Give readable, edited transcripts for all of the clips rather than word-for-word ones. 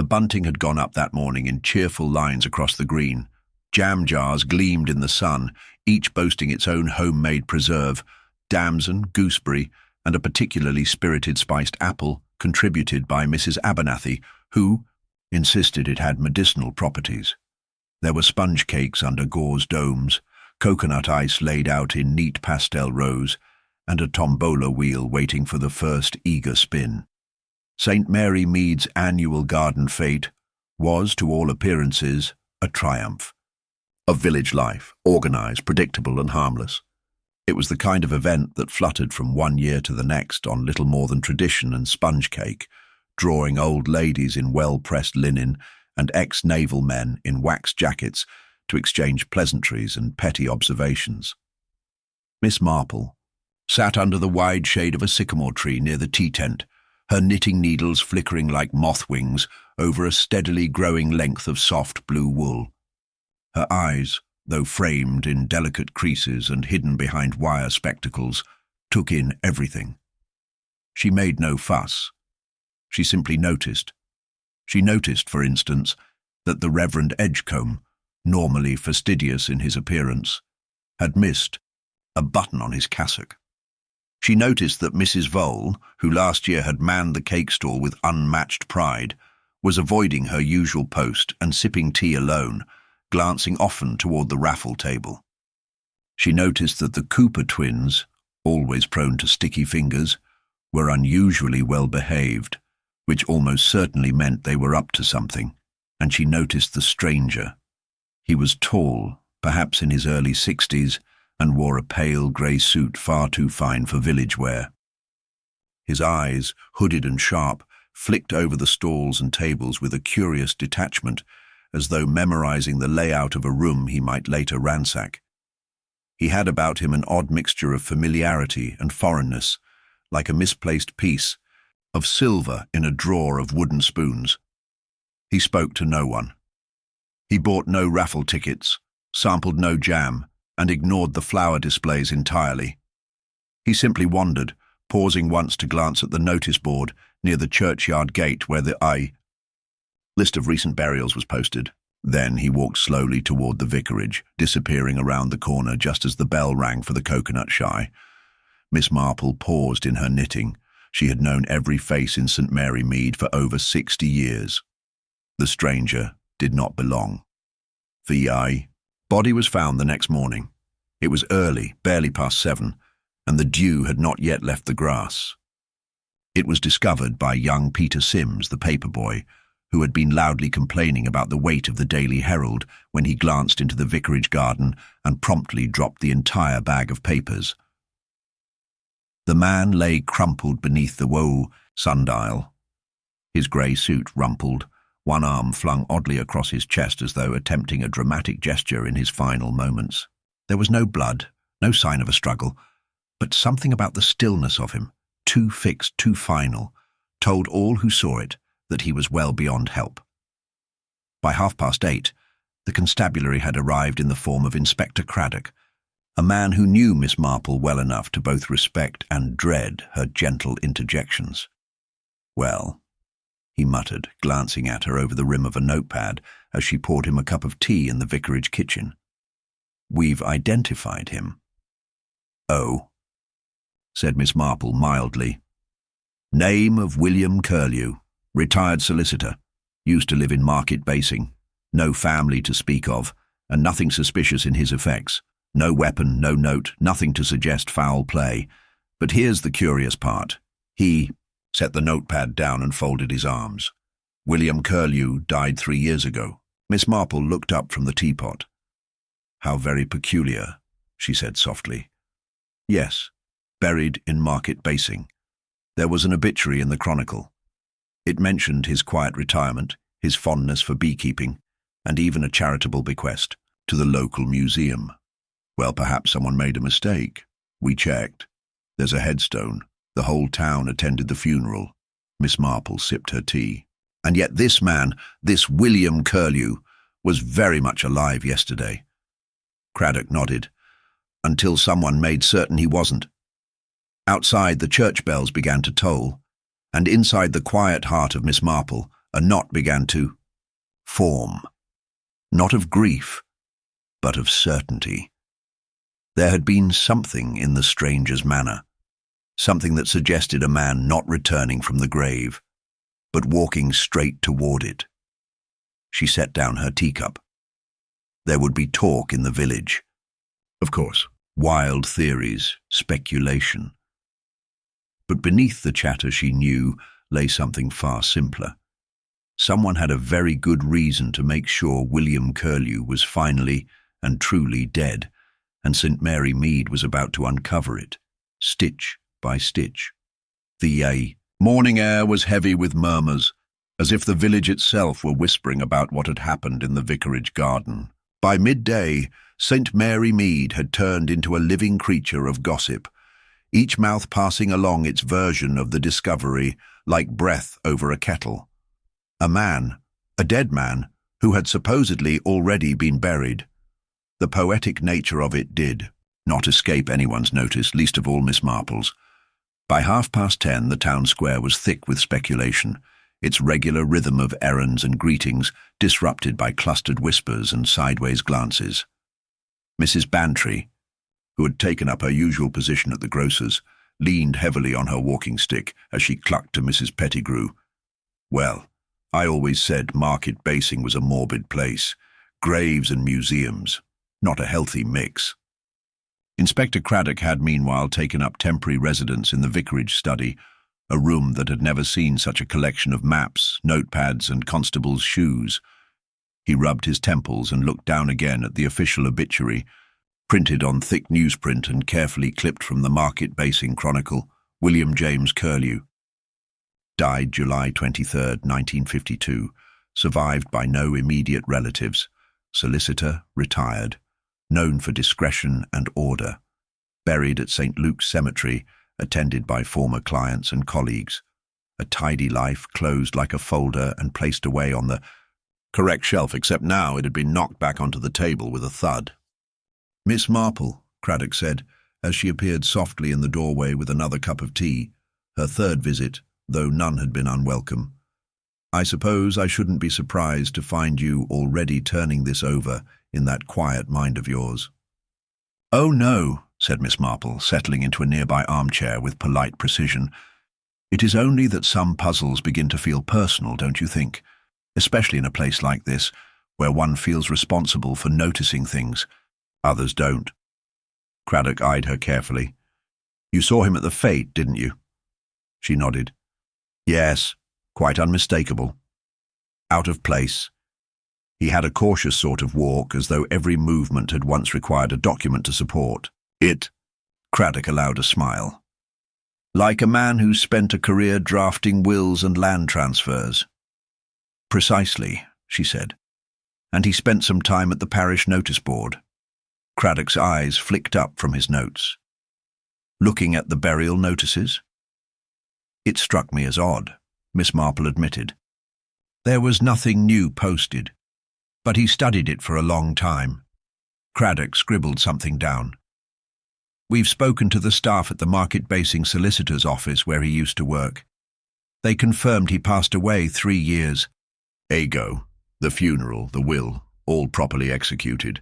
bunting had gone up that morning in cheerful lines across the green. Jam jars gleamed in the sun, each boasting its own homemade preserve. Damson, gooseberry, and a particularly spirited spiced apple contributed by Mrs. Abernathy, who insisted it had medicinal properties. There were sponge cakes under gauze domes, coconut ice laid out in neat pastel rows, and a tombola wheel waiting for the first eager spin. St. Mary Mead's annual garden fête was, to all appearances, a triumph. Of village life, organised, predictable and harmless. It was the kind of event that fluttered from one year to the next on little more than tradition and sponge cake, drawing old ladies in well-pressed linen and ex-naval men in wax jackets to exchange pleasantries and petty observations. Miss Marple sat under the wide shade of a sycamore tree near the tea tent, her knitting needles flickering like moth wings over a steadily growing length of soft blue wool. Her eyes, though framed in delicate creases and hidden behind wire spectacles, took in everything. She made no fuss. She simply noticed. She noticed, for instance, that the Reverend Edgecombe, normally fastidious in his appearance, had missed a button on his cassock. She noticed that Mrs. Vole, who last year had manned the cake stall with unmatched pride, was avoiding her usual post and sipping tea alone, glancing often toward the raffle table. She noticed that the Cooper twins, always prone to sticky fingers, were unusually well behaved, which almost certainly meant they were up to something, and she noticed the stranger. He was tall, perhaps in his early 60s, and wore a pale grey suit far too fine for village wear. His eyes, hooded and sharp, flicked over the stalls and tables with a curious detachment, as though memorizing the layout of a room he might later ransack. He had about him an odd mixture of familiarity and foreignness, like a misplaced piece of silver in a drawer of wooden spoons. He spoke to no one. He bought no raffle tickets, sampled no jam, and ignored the flower displays entirely. He simply wandered, pausing once to glance at the notice board near the churchyard gate where the list of recent burials was posted. Then he walked slowly toward the vicarage, disappearing around the corner just as the bell rang for the coconut shy. Miss Marple paused in her knitting. She had known every face in St. Mary Mead for over 60 years. The stranger did not belong. The body was found the next morning. It was early, barely past 7, and the dew had not yet left the grass. It was discovered by young Peter Sims, the paper boy, who had been loudly complaining about the weight of the Daily Herald when he glanced into the vicarage garden and promptly dropped the entire bag of papers. The man lay crumpled beneath the sundial, his grey suit rumpled, one arm flung oddly across his chest as though attempting a dramatic gesture in his final moments. There was no blood, no sign of a struggle, but something about the stillness of him, too fixed, too final, told all who saw it that he was well beyond help. By 8:30, the constabulary had arrived in the form of Inspector Craddock, a man who knew Miss Marple well enough to both respect and dread her gentle interjections. "Well," he muttered, glancing at her over the rim of a notepad as she poured him a cup of tea in the vicarage kitchen. "We've identified him." "Oh," said Miss Marple mildly. "Name of William Curlew, retired solicitor, used to live in Market Basing, no family to speak of, and nothing suspicious in his effects. No weapon, no note, nothing to suggest foul play. But here's the curious part. He set the notepad down and folded his arms. William Curlew died 3 years ago." Miss Marple looked up from the teapot. "How very peculiar," she said softly. "Yes, buried in Market Basing. There was an obituary in the Chronicle. It mentioned his quiet retirement, his fondness for beekeeping, and even a charitable bequest to the local museum. Well, perhaps someone made a mistake. We checked. There's a headstone. The whole town attended the funeral." Miss Marple sipped her tea. "And yet this man, this William Curlew, was very much alive yesterday." Craddock nodded, "until someone made certain he wasn't." Outside, the church bells began to toll, and inside the quiet heart of Miss Marple, a knot began to form, not of grief, but of certainty. There had been something in the stranger's manner, something that suggested a man not returning from the grave, but walking straight toward it. She set down her teacup. There would be talk in the village. Of course, wild theories, speculation. But beneath the chatter, she knew, lay something far simpler. Someone had a very good reason to make sure William Curlew was finally and truly dead, and St. Mary Mead was about to uncover it, stitch by stitch. The morning air was heavy with murmurs, as if the village itself were whispering about what had happened in the vicarage garden. By midday, St. Mary Mead had turned into a living creature of gossip, each mouth passing along its version of the discovery like breath over a kettle. A man, a dead man, who had supposedly already been buried. The poetic nature of it did not escape anyone's notice, least of all Miss Marple's. By 10:30, the town square was thick with speculation, its regular rhythm of errands and greetings disrupted by clustered whispers and sideways glances. Mrs. Bantry, who had taken up her usual position at the grocer's, leaned heavily on her walking stick as she clucked to Mrs. Pettigrew. Well, I always said Market Basing was a morbid place. Graves and museums. Not a healthy mix. Inspector Craddock had meanwhile taken up temporary residence in the vicarage study, a room that had never seen such a collection of maps, notepads, and constables' shoes. He rubbed his temples and looked down again at the official obituary, printed on thick newsprint and carefully clipped from the Market Basing Chronicle, William James Curlew. Died July 23, 1952, survived by no immediate relatives, solicitor, retired, known for discretion and order, buried at St. Luke's Cemetery, attended by former clients and colleagues, a tidy life closed like a folder and placed away on the correct shelf, except now it had been knocked back onto the table with a thud. "Miss Marple," Craddock said, as she appeared softly in the doorway with another cup of tea, her third visit, though none had been unwelcome. "I suppose I shouldn't be surprised to find you already turning this over in that quiet mind of yours." "Oh, no," said Miss Marple, settling into a nearby armchair with polite precision. "It is only that some puzzles begin to feel personal, don't you think? Especially in a place like this, where one feels responsible for noticing things. Others don't." Craddock eyed her carefully. "You saw him at the fête, didn't you?" She nodded. "Yes, quite unmistakable. Out of place. He had a cautious sort of walk, as though every movement had once required a document to support it." Craddock allowed a smile. "Like a man who's spent a career drafting wills and land transfers." "Precisely," she said. "And he spent some time at the parish notice board." Craddock's eyes flicked up from his notes. "Looking at the burial notices?" "It struck me as odd," Miss Marple admitted. "There was nothing new posted, but he studied it for a long time." Craddock scribbled something down. "We've spoken to the staff at the Market Basing solicitor's office where he used to work. They confirmed he passed away 3 years ago. The funeral, the will, all properly executed.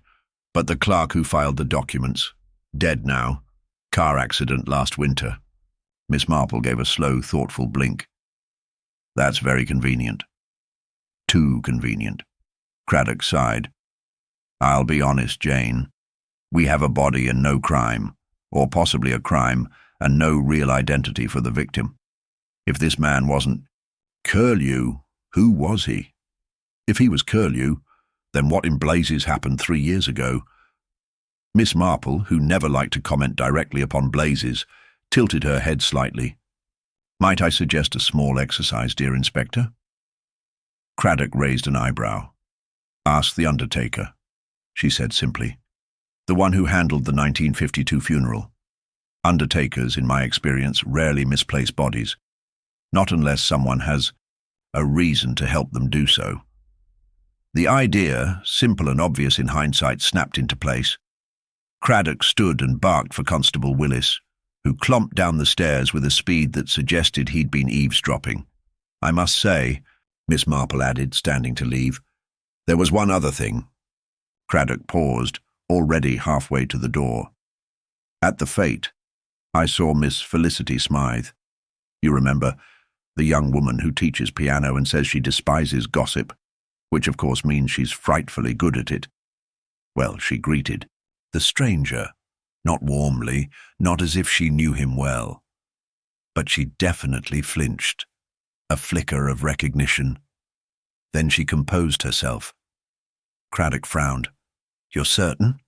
But the clerk who filed the documents, dead now. Car accident last winter." Miss Marple gave a slow, thoughtful blink. "That's very convenient." "Too convenient." Craddock sighed. "I'll be honest, Jane. We have a body and no crime, or possibly a crime and no real identity for the victim. If this man wasn't Curlew, who was he? If he was Curlew, then what in blazes happened 3 years ago?" Miss Marple, who never liked to comment directly upon blazes, tilted her head slightly. "Might I suggest a small exercise, dear Inspector?" Craddock raised an eyebrow. "Ask the undertaker," she said simply. "The one who handled the 1952 funeral. Undertakers, in my experience, rarely misplace bodies, not unless someone has a reason to help them do so." The idea, simple and obvious in hindsight, snapped into place. Craddock stood and barked for Constable Willis, who clomped down the stairs with a speed that suggested he'd been eavesdropping. "I must say, Miss Marple added, standing to leave. There was one other thing. Craddock paused, already halfway to the door. At the fête, I saw Miss Felicity Smythe. You remember, the young woman who teaches piano and says she despises gossip, which of course means she's frightfully good at it. Well, she greeted the stranger, not warmly, not as if she knew him well. But she definitely flinched, a flicker of recognition. Then she composed herself. Craddock frowned. You're certain?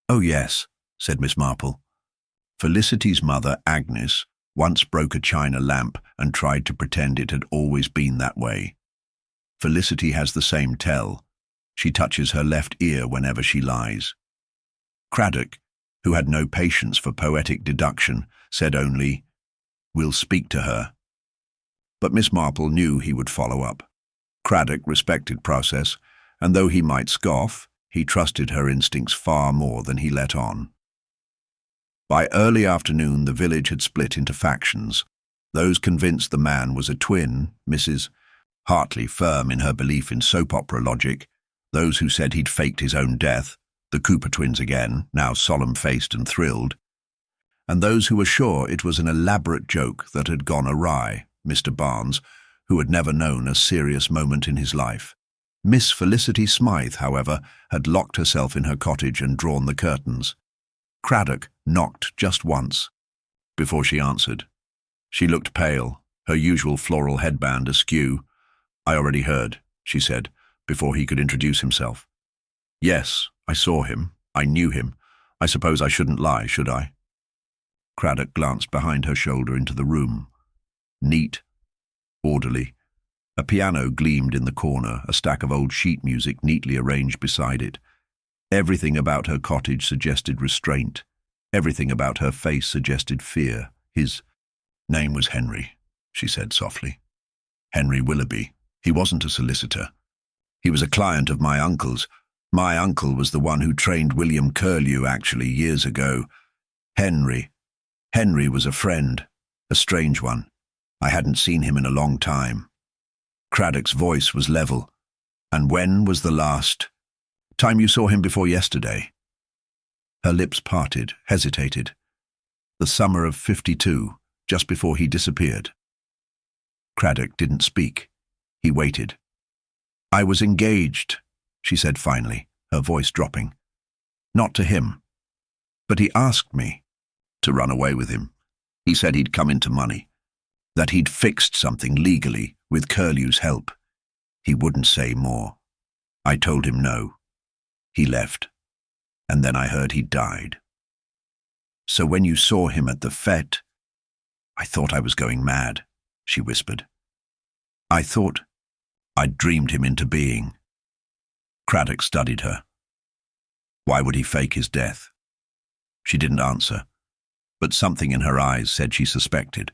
Oh, yes, said Miss Marple. Felicity's mother, Agnes, once broke a china lamp and tried to pretend it had always been that way. Felicity has the same tell. She touches her left ear whenever she lies. Craddock, who had no patience for poetic deduction, said only, We'll speak to her. But Miss Marple knew he would follow up. Craddock respected process, and though he might scoff, he trusted her instincts far more than he let on. By early afternoon, the village had split into factions. Those convinced the man was a twin, Mrs. Hartley firm in her belief in soap opera logic, those who said he'd faked his own death, the Cooper twins again, now solemn-faced and thrilled, and those who were sure it was an elaborate joke that had gone awry, Mr. Barnes, who had never known a serious moment in his life. Miss Felicity Smythe, however, had locked herself in her cottage and drawn the curtains. Craddock knocked just once, before she answered. She looked pale, her usual floral headband askew. I already heard, she said, before he could introduce himself. Yes, I saw him. I knew him. I suppose I shouldn't lie, should I? Craddock glanced behind her shoulder into the room. Neat, orderly. A piano gleamed in the corner, a stack of old sheet music neatly arranged beside it. Everything about her cottage suggested restraint. Everything about her face suggested fear. His name was Henry, she said softly. Henry Willoughby. He wasn't a solicitor. He was a client of my uncle's. My uncle was the one who trained William Curlew, actually, years ago. Henry was a friend, a strange one. I hadn't seen him in a long time. Craddock's voice was level. And when was the last time you saw him before yesterday? Her lips parted, hesitated. The summer of '52, just before he disappeared. Craddock didn't speak. He waited. I was engaged, she said finally, her voice dropping. Not to him. But he asked me to run away with him. He said he'd come into money, that he'd fixed something legally with Curlew's help. He wouldn't say more. I told him no. He left, and then I heard he'd died. So when you saw him at the fête, I thought I was going mad, she whispered. I thought I'd dreamed him into being. Craddock studied her. Why would he fake his death? She didn't answer, but something in her eyes said she suspected.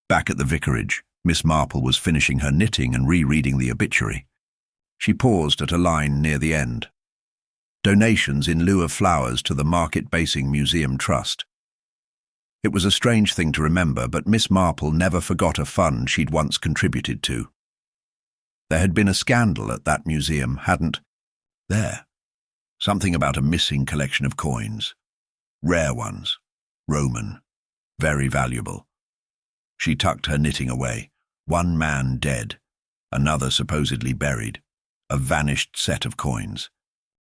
Back at the vicarage, Miss Marple was finishing her knitting and rereading the obituary. She paused at a line near the end. Donations in lieu of flowers to the Market Basing Museum Trust. It was a strange thing to remember, but Miss Marple never forgot a fund she'd once contributed to. There had been a scandal at that museum, hadn't there? Something about a missing collection of coins. Rare ones. Roman. Very valuable. She tucked her knitting away. One man dead. Another supposedly buried. A vanished set of coins.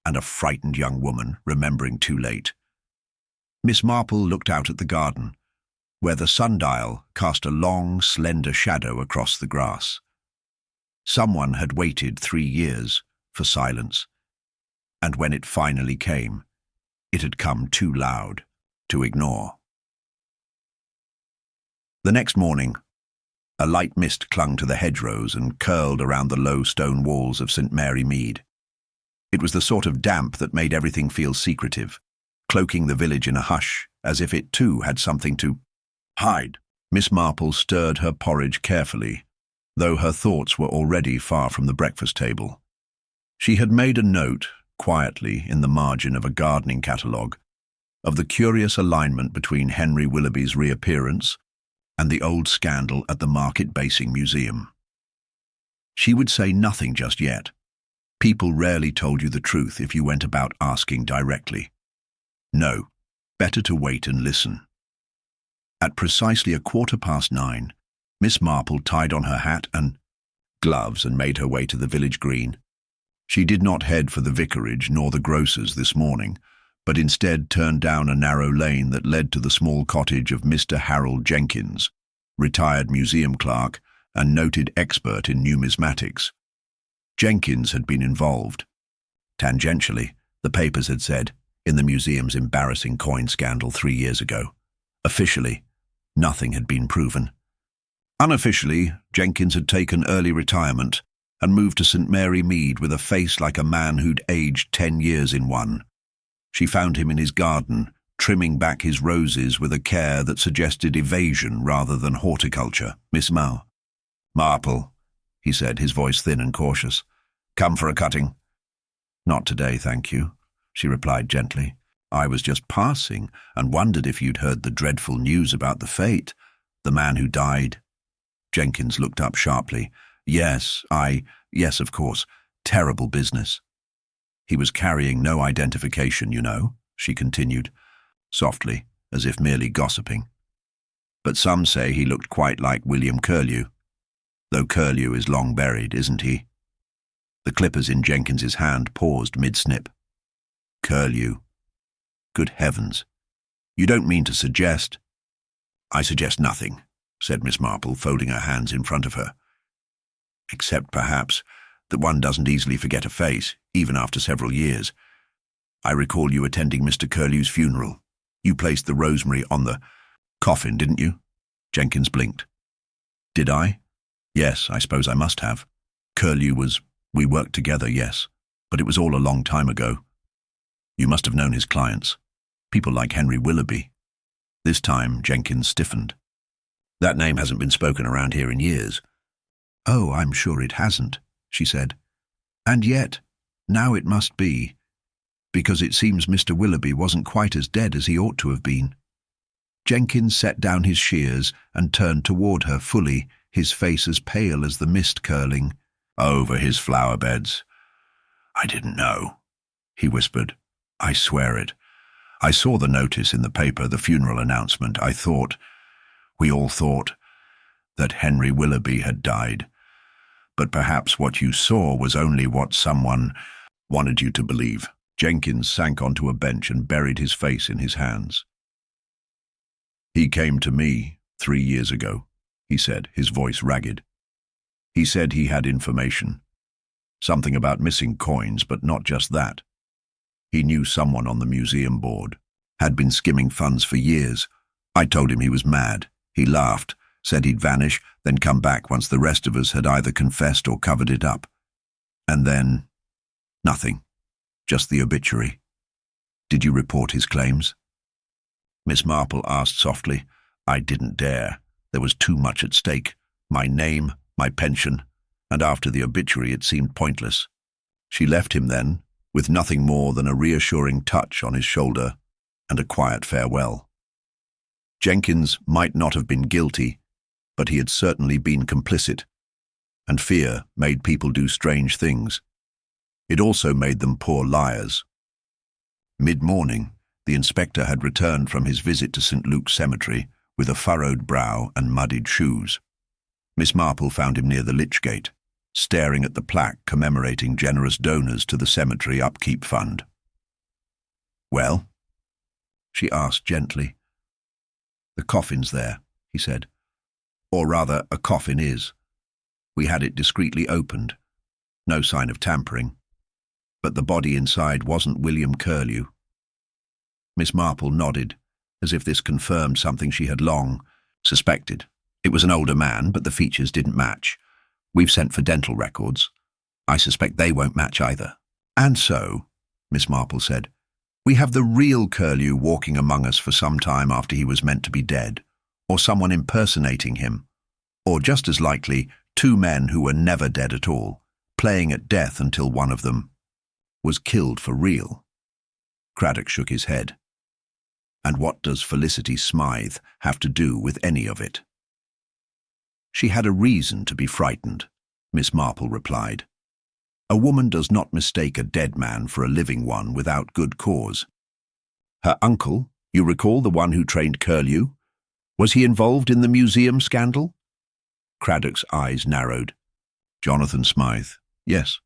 And a frightened young woman, remembering too late. Miss Marple looked out at the garden, where the sundial cast a long, slender shadow across the grass. Someone had waited 3 years for silence, and when it finally came, it had come too loud to ignore. The next morning, a light mist clung to the hedgerows and curled around the low stone walls of St. Mary Mead. It was the sort of damp that made everything feel secretive, cloaking the village in a hush, as if it too had something to hide. Miss Marple stirred her porridge carefully, though her thoughts were already far from the breakfast table. She had made a note, quietly, in the margin of a gardening catalogue, of the curious alignment between Henry Willoughby's reappearance and the old scandal at the Market Basing Museum. She would say nothing just yet. People rarely told you the truth if you went about asking directly. No, better to wait and listen. At precisely 9:15, Miss Marple tied on her hat and gloves and made her way to the village green. She did not head for the vicarage nor the grocer's this morning, but instead turned down a narrow lane that led to the small cottage of Mr. Harold Jenkins, retired museum clerk and noted expert in numismatics. Jenkins had been involved. Tangentially, the papers had said, in the museum's embarrassing coin scandal 3 years ago. Officially, nothing had been proven. Unofficially, Jenkins had taken early retirement and moved to St. Mary Mead with a face like a man who'd aged 10 years in one. She found him in his garden, trimming back his roses with a care that suggested evasion rather than horticulture. "Miss Marple," he said, his voice thin and cautious. "Come for a cutting?" "Not today, thank you," she replied gently. "I was just passing and wondered if you'd heard the dreadful news about the fête, the man who died." Jenkins looked up sharply. Yes, of course. Terrible business." "He was carrying no identification, you know," she continued, softly, as if merely gossiping. "But some say he looked quite like William Curlew. Though Curlew is long buried, isn't he?" The clippers in Jenkins's hand paused mid-snip. "Curlew. Good heavens. You don't mean to suggest—" "I suggest nothing," said Miss Marple, folding her hands in front of her. "Except, perhaps, that one doesn't easily forget a face, even after several years. I recall you attending Mr. Curlew's funeral. You placed the rosemary on the coffin, didn't you?" Jenkins blinked. "Did I? Yes, I suppose I must have. We worked together, yes, but it was all a long time ago. You must have known his clients, people like Henry Willoughby." This time, Jenkins stiffened. "That name hasn't been spoken around here in years." "Oh, I'm sure it hasn't," she said. "And yet, now it must be, because it seems Mr. Willoughby wasn't quite as dead as he ought to have been." Jenkins set down his shears and turned toward her fully, his face as pale as the mist curling. "Over his flower beds. I didn't know," he whispered. "I swear it. I saw the notice in the paper, the funeral announcement. We all thought, that Henry Willoughby had died. But perhaps what you saw was only what someone wanted you to believe." Jenkins sank onto a bench and buried his face in his hands. "He came to me 3 years ago," he said, his voice ragged. "He said he had information. Something about missing coins, but not just that. He knew someone on the museum board, had been skimming funds for years. I told him he was mad. He laughed, said he'd vanish, then come back once the rest of us had either confessed or covered it up. And then, nothing. Just the obituary." "Did you report his claims?" Miss Marple asked softly. "I didn't dare. There was too much at stake. My name, my pension, and after the obituary it seemed pointless." She left him then, with nothing more than a reassuring touch on his shoulder and a quiet farewell. Jenkins might not have been guilty, but he had certainly been complicit, and fear made people do strange things. It also made them poor liars. Mid-morning, the inspector had returned from his visit to St. Luke's Cemetery with a furrowed brow and muddied shoes. Miss Marple found him near the lich gate, staring at the plaque commemorating generous donors to the cemetery upkeep fund. "Well?" she asked gently. "The coffin's there," he said. "Or rather, a coffin is. We had it discreetly opened. No sign of tampering. But the body inside wasn't William Curlew." Miss Marple nodded, as if this confirmed something she had long suspected. "It was an older man, but the features didn't match. We've sent for dental records. I suspect they won't match either." "And so," Miss Marple said, "we have the real Curlew walking among us for some time after he was meant to be dead, or someone impersonating him, or just as likely, 2 men who were never dead at all, playing at death until one of them was killed for real." Craddock shook his head. "And what does Felicity Smythe have to do with any of it?" "She had a reason to be frightened," Miss Marple replied. A woman does not mistake a dead man for a living one without good cause. Her uncle, you recall the one who trained Curlew? Was he involved in the museum scandal? Craddock's eyes narrowed. Jonathan Smythe, yes.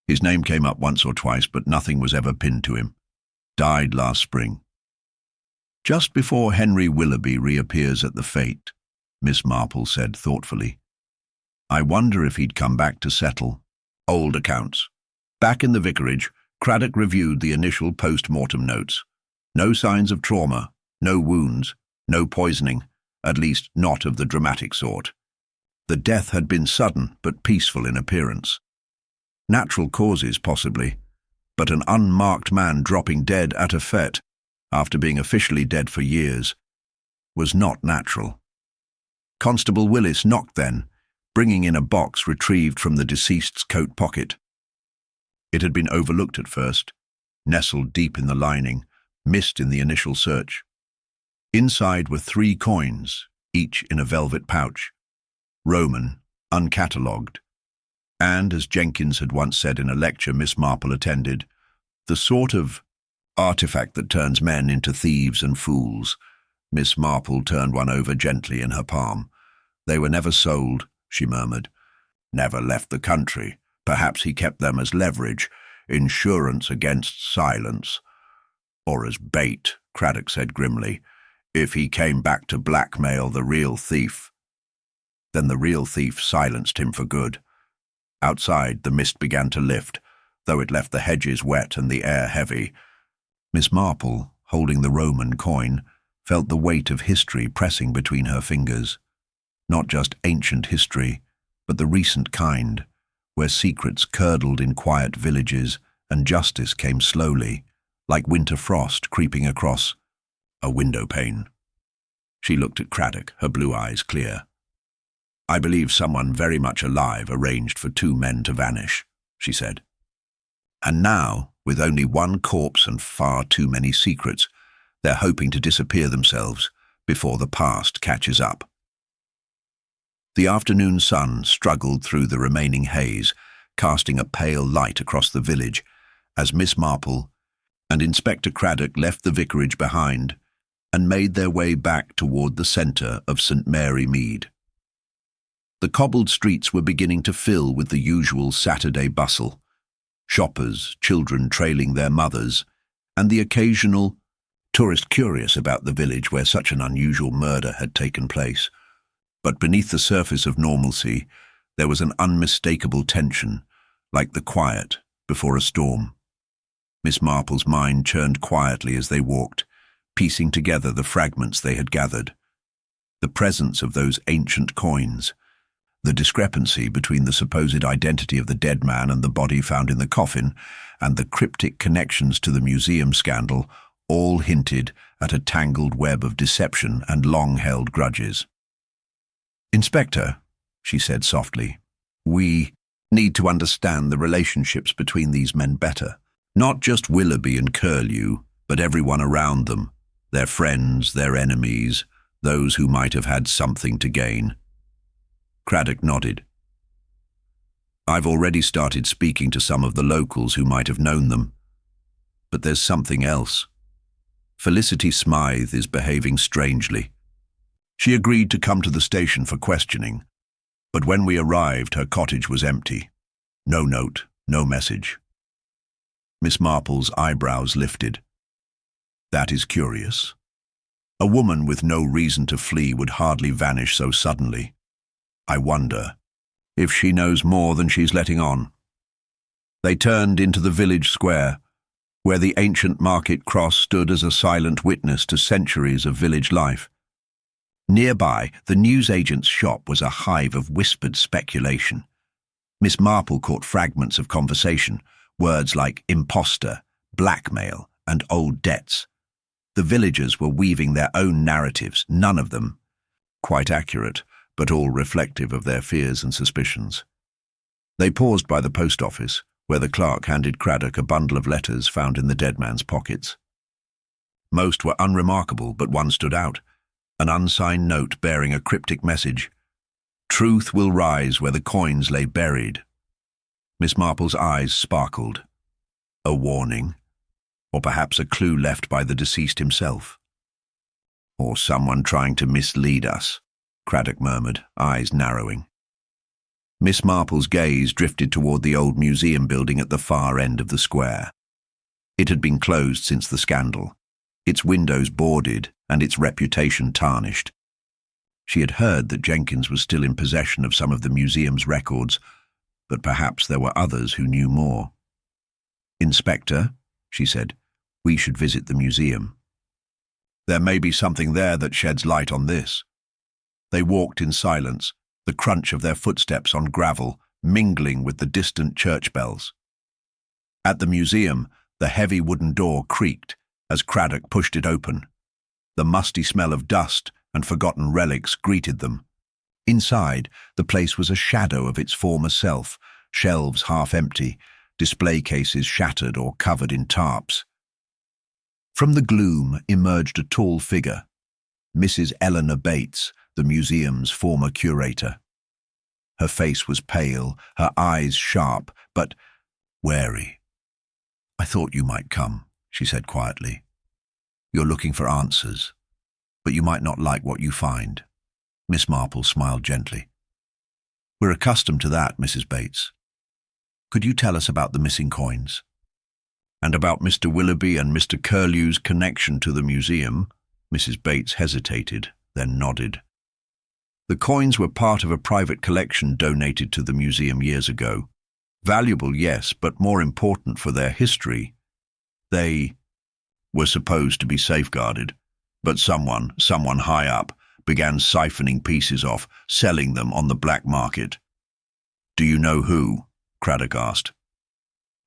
His name came up once or twice, but nothing was ever pinned to him. Died last spring. Just before Henry Willoughby reappears at the fête, Miss Marple said thoughtfully. I wonder if he'd come back to settle. Old accounts. Back in the vicarage, Craddock reviewed the initial post-mortem notes. No signs of trauma, no wounds, no poisoning, at least not of the dramatic sort. The death had been sudden but peaceful in appearance. Natural causes, possibly, but an unmarked man dropping dead at a fête, after being officially dead for years, was not natural. Constable Willis knocked then, bringing in a box retrieved from the deceased's coat pocket. It had been overlooked at first, nestled deep in the lining, missed in the initial search. Inside were 3 coins, each in a velvet pouch, Roman, uncatalogued, and, as Jenkins had once said in a lecture Miss Marple attended, the sort of artifact that turns men into thieves and fools. Miss Marple turned one over gently in her palm. They were never sold, she murmured. Never left the country. Perhaps he kept them as leverage, insurance against silence. Or as bait, Craddock said grimly, if he came back to blackmail the real thief. Then the real thief silenced him for good. Outside, the mist began to lift, though it left the hedges wet and the air heavy. Miss Marple, holding the Roman coin, felt the weight of history pressing between her fingers. Not just ancient history, but the recent kind, where secrets curdled in quiet villages and justice came slowly, like winter frost creeping across a window pane. She looked at Craddock, her blue eyes clear. I believe someone very much alive arranged for 2 men to vanish, she said. And now, with only 1 corpse and far too many secrets, they're hoping to disappear themselves before the past catches up. The afternoon sun struggled through the remaining haze, casting a pale light across the village, as Miss Marple and Inspector Craddock left the vicarage behind and made their way back toward the centre of St. Mary Mead. The cobbled streets were beginning to fill with the usual Saturday bustle, shoppers, children trailing their mothers, and the occasional tourist curious about the village where such an unusual murder had taken place. But beneath the surface of normalcy, there was an unmistakable tension, like the quiet before a storm. Miss Marple's mind churned quietly as they walked, piecing together the fragments they had gathered. The presence of those ancient coins, the discrepancy between the supposed identity of the dead man and the body found in the coffin, and the cryptic connections to the museum scandal, all hinted at a tangled web of deception and long-held grudges. Inspector, she said softly, we need to understand the relationships between these men better. Not just Willoughby and Curlew, but everyone around them, their friends, their enemies, those who might have had something to gain. Craddock nodded. I've already started speaking to some of the locals who might have known them. But there's something else. Felicity Smythe is behaving strangely. She agreed to come to the station for questioning, but when we arrived, her cottage was empty. No note, no message. Miss Marple's eyebrows lifted. That is curious. A woman with no reason to flee would hardly vanish so suddenly. I wonder if she knows more than she's letting on. They turned into the village square, where the ancient market cross stood as a silent witness to centuries of village life. Nearby, the newsagent's shop was a hive of whispered speculation. Miss Marple caught fragments of conversation, words like imposter, blackmail, and old debts. The villagers were weaving their own narratives, none of them quite accurate, but all reflective of their fears and suspicions. They paused by the post office, where the clerk handed Craddock a bundle of letters found in the dead man's pockets. Most were unremarkable, but one stood out, an unsigned note bearing a cryptic message. Truth will rise where the coins lay buried. Miss Marple's eyes sparkled. A warning, or perhaps a clue left by the deceased himself. Or someone trying to mislead us, Craddock murmured, eyes narrowing. Miss Marple's gaze drifted toward the old museum building at the far end of the square. It had been closed since the scandal, its windows boarded and its reputation tarnished. She had heard that Jenkins was still in possession of some of the museum's records, but perhaps there were others who knew more. "Inspector," she said, "we should visit the museum. There may be something there that sheds light on this." They walked in silence, the crunch of their footsteps on gravel mingling with the distant church bells. At the museum, the heavy wooden door creaked as Craddock pushed it open. The musty smell of dust and forgotten relics greeted them. Inside, the place was a shadow of its former self, shelves half empty, display cases shattered or covered in tarps. From the gloom emerged a tall figure, Mrs. Eleanor Bates, the museum's former curator. Her face was pale, her eyes sharp, but wary. "I thought you might come," she said quietly. "You're looking for answers, but you might not like what you find." Miss Marple smiled gently. "We're accustomed to that, Mrs. Bates. Could you tell us about the missing coins? And about Mr. Willoughby and Mr. Curlew's connection to the museum?" Mrs. Bates hesitated, then nodded. "The coins were part of a private collection donated to the museum years ago. Valuable, yes, but more important for their history. They were supposed to be safeguarded, but someone high up, began siphoning pieces off, selling them on the black market." "Do you know who?" Craddock asked.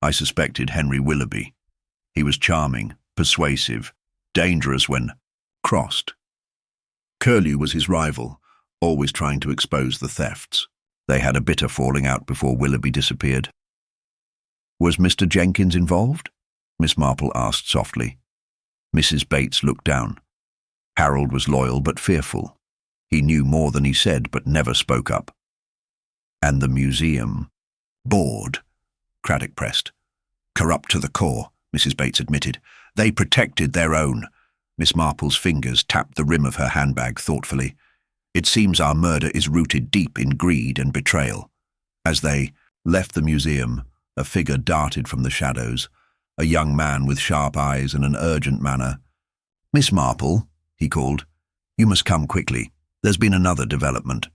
"I suspected Henry Willoughby. He was charming, persuasive, dangerous when crossed. Curlew was his rival, always trying to expose the thefts. They had a bitter falling out before Willoughby disappeared." "Was Mr. Jenkins involved?" Miss Marple asked softly. Mrs. Bates looked down. Harold was loyal but fearful. He knew more than he said, but never spoke up. "And the museum board," Craddock pressed. "Corrupt to the core," Mrs. Bates admitted. "They protected their own." Miss Marple's fingers tapped the rim of her handbag thoughtfully. "It seems our murder is rooted deep in greed and betrayal." As they left the museum, a figure darted from the shadows, a young man with sharp eyes and an urgent manner. "Miss Marple," he called, "you must come quickly. There's been another development."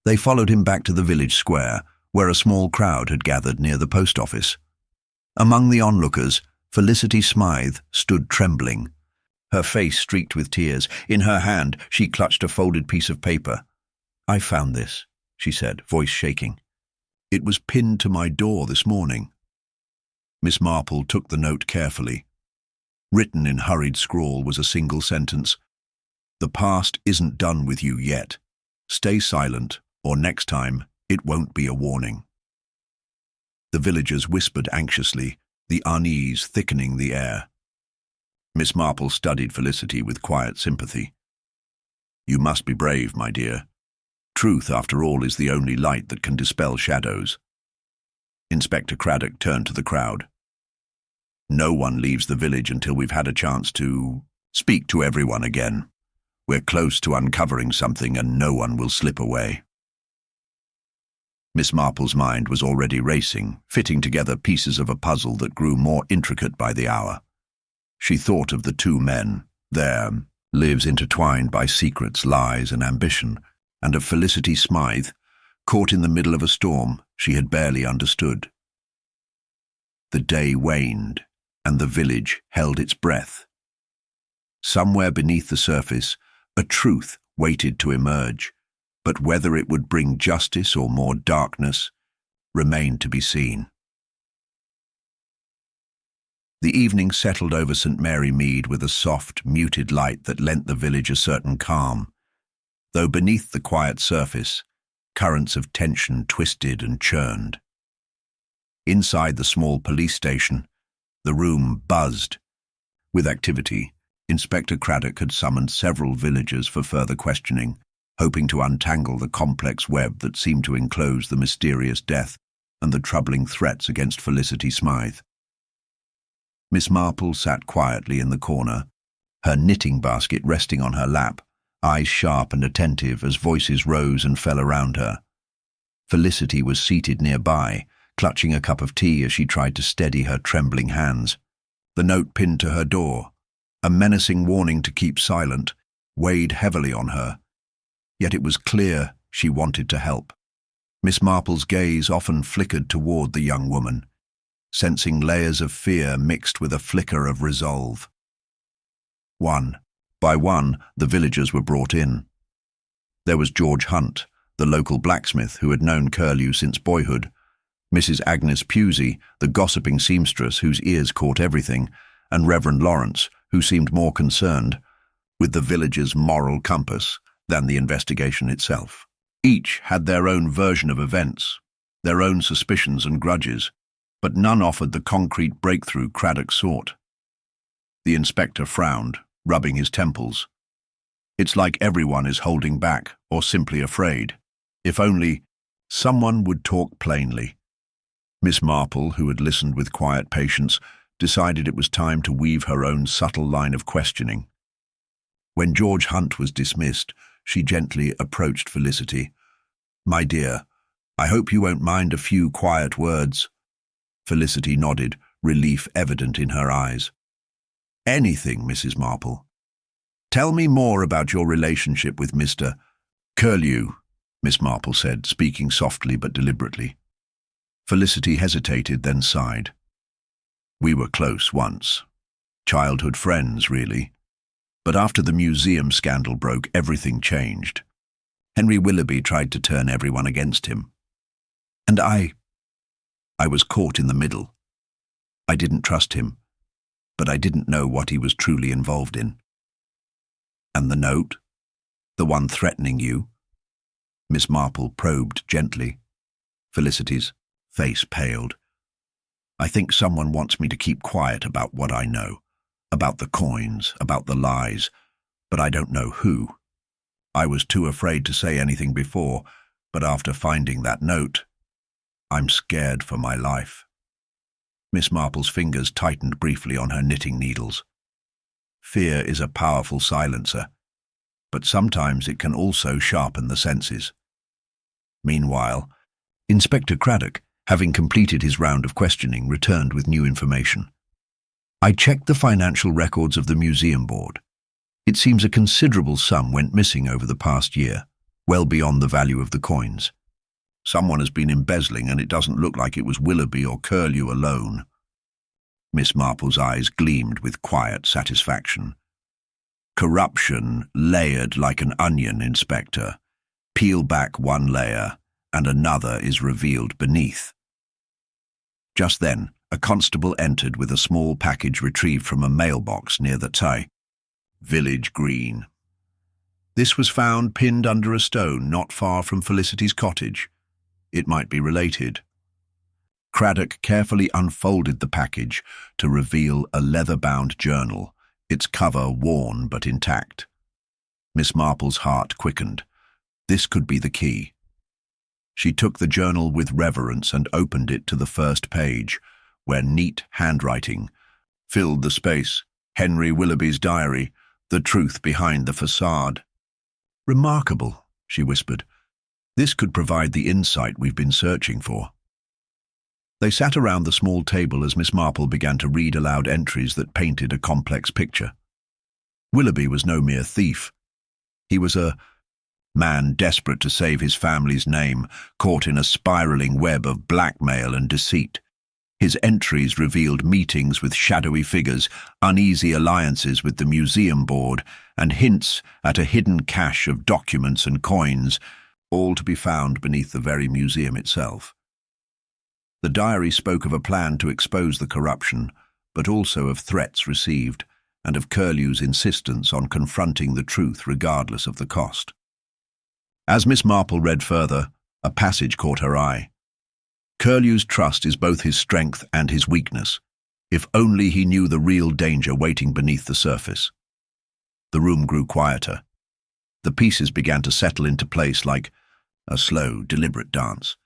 They followed him back to the village square, where a small crowd had gathered near the post office. Among the onlookers, Felicity Smythe stood trembling, her face streaked with tears. In her hand, she clutched a folded piece of paper. "I found this," she said, voice shaking. "It was pinned to my door this morning." Miss Marple took the note carefully. Written in hurried scrawl was a single sentence. "The past isn't done with you yet. Stay silent, or next time it won't be a warning." The villagers whispered anxiously, the unease thickening the air. Miss Marple studied Felicity with quiet sympathy. "You must be brave, my dear. Truth, after all, is the only light that can dispel shadows." Inspector Craddock turned to the crowd. "No one leaves the village until we've had a chance to speak to everyone again. We're close to uncovering something and no one will slip away." Miss Marple's mind was already racing, fitting together pieces of a puzzle that grew more intricate by the hour. She thought of the two men, their lives intertwined by secrets, lies, and ambition, and of Felicity Smythe, caught in the middle of a storm she had barely understood. The day waned, and the village held its breath. Somewhere beneath the surface, a truth waited to emerge, but whether it would bring justice or more darkness remained to be seen. The evening settled over St. Mary Mead with a soft, muted light that lent the village a certain calm, though beneath the quiet surface, currents of tension twisted and churned. Inside the small police station, the room buzzed. With activity, Inspector Craddock had summoned several villagers for further questioning, hoping to untangle the complex web that seemed to enclose the mysterious death and the troubling threats against Felicity Smythe. Miss Marple sat quietly in the corner, her knitting basket resting on her lap, eyes sharp and attentive as voices rose and fell around her. Felicity was seated nearby, clutching a cup of tea as she tried to steady her trembling hands. The note pinned to her door, a menacing warning to keep silent, weighed heavily on her. Yet it was clear she wanted to help. Miss Marple's gaze often flickered toward the young woman, sensing layers of fear mixed with a flicker of resolve. One by one, the villagers were brought in. There was George Hunt, the local blacksmith who had known Curlew since boyhood, Mrs. Agnes Pusey, the gossiping seamstress whose ears caught everything, and Reverend Lawrence, who seemed more concerned with the village's moral compass than the investigation itself. Each had their own version of events, their own suspicions and grudges, but none offered the concrete breakthrough Craddock sought. The inspector frowned, rubbing his temples. It's like everyone is holding back or simply afraid. If only someone would talk plainly. Miss Marple, who had listened with quiet patience, decided it was time to weave her own subtle line of questioning. When George Hunt was dismissed, she gently approached Felicity. "My dear, I hope you won't mind a few quiet words." Felicity nodded, relief evident in her eyes. "Anything, Mrs. Marple. Tell me more about your relationship with Mr. Curlew," Miss Marple said, speaking softly but deliberately. Felicity hesitated, then sighed. "We were close once. Childhood friends, really. But after the museum scandal broke, everything changed. Henry Willoughby tried to turn everyone against him. And I was caught in the middle. I didn't trust him, but I didn't know what he was truly involved in." "And the note? The one threatening you?" Miss Marple probed gently. Felicity's face paled. "I think someone wants me to keep quiet about what I know, about the coins, about the lies, but I don't know who. I was too afraid to say anything before, but after finding that note, I'm scared for my life." Miss Marple's fingers tightened briefly on her knitting needles. Fear is a powerful silencer, but sometimes it can also sharpen the senses. Meanwhile, Inspector Craddock, having completed his round of questioning, returned with new information. "I checked the financial records of the museum board. It seems a considerable sum went missing over the past year, well beyond the value of the coins. Someone has been embezzling, and it doesn't look like it was Willoughby or Curlew alone." Miss Marple's eyes gleamed with quiet satisfaction. "Corruption layered like an onion, Inspector. Peel back one layer, and another is revealed beneath." Just then, a constable entered with a small package retrieved from a mailbox near the village green. This was found pinned under a stone not far from Felicity's cottage. It might be related. Craddock carefully unfolded the package to reveal a leather-bound journal, its cover worn but intact. Miss Marple's heart quickened. This could be the key. She took the journal with reverence and opened it to the first page, where neat handwriting filled the space. "Henry Willoughby's diary, the truth behind the facade." "Remarkable," she whispered. "This could provide the insight we've been searching for." They sat around the small table as Miss Marple began to read aloud entries that painted a complex picture. Willoughby was no mere thief. He was a man desperate to save his family's name, caught in a spiraling web of blackmail and deceit. His entries revealed meetings with shadowy figures, uneasy alliances with the museum board, and hints at a hidden cache of documents and coins, all to be found beneath the very museum itself. The diary spoke of a plan to expose the corruption, but also of threats received, and of Curlew's insistence on confronting the truth regardless of the cost. As Miss Marple read further, a passage caught her eye. "Curlew's trust is both his strength and his weakness. If only he knew the real danger waiting beneath the surface." The room grew quieter. The pieces began to settle into place like a slow, deliberate dance.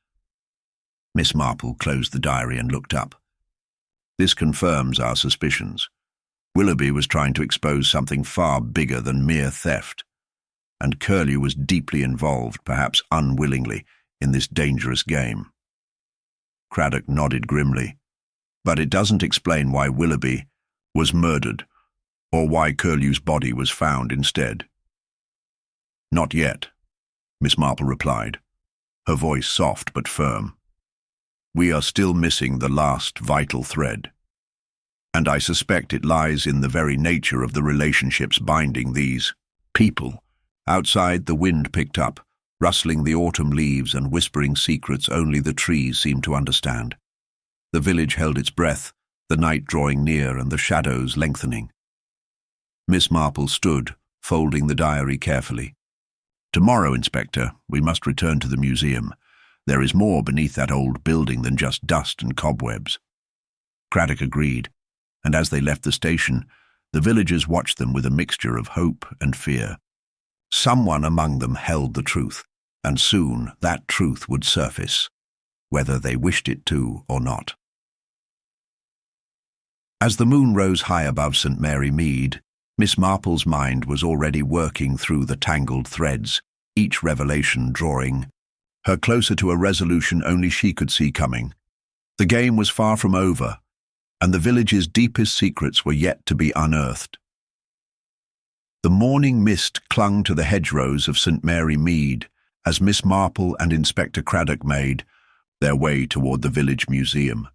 Miss Marple closed the diary and looked up. This confirms our suspicions. Willoughby was trying to expose something far bigger than mere theft, and Curlew was deeply involved, perhaps unwillingly, in this dangerous game. Craddock nodded grimly. But it doesn't explain why Willoughby was murdered, or why Curlew's body was found instead. Not yet, Miss Marple replied, her voice soft but firm. We are still missing the last vital thread, and I suspect it lies in the very nature of the relationships binding these people. Outside, the wind picked up, rustling the autumn leaves and whispering secrets only the trees seemed to understand. The village held its breath, the night drawing near and the shadows lengthening. Miss Marple stood, folding the diary carefully. Tomorrow, Inspector, we must return to the museum. There is more beneath that old building than just dust and cobwebs. Craddock agreed, and as they left the station, the villagers watched them with a mixture of hope and fear. Someone among them held the truth, and soon that truth would surface, whether they wished it to or not. As the moon rose high above St. Mary Mead, Miss Marple's mind was already working through the tangled threads, each revelation drawing her closer to a resolution only she could see coming. The game was far from over, and the village's deepest secrets were yet to be unearthed. The morning mist clung to the hedgerows of St. Mary Mead as Miss Marple and Inspector Craddock made their way toward the village museum,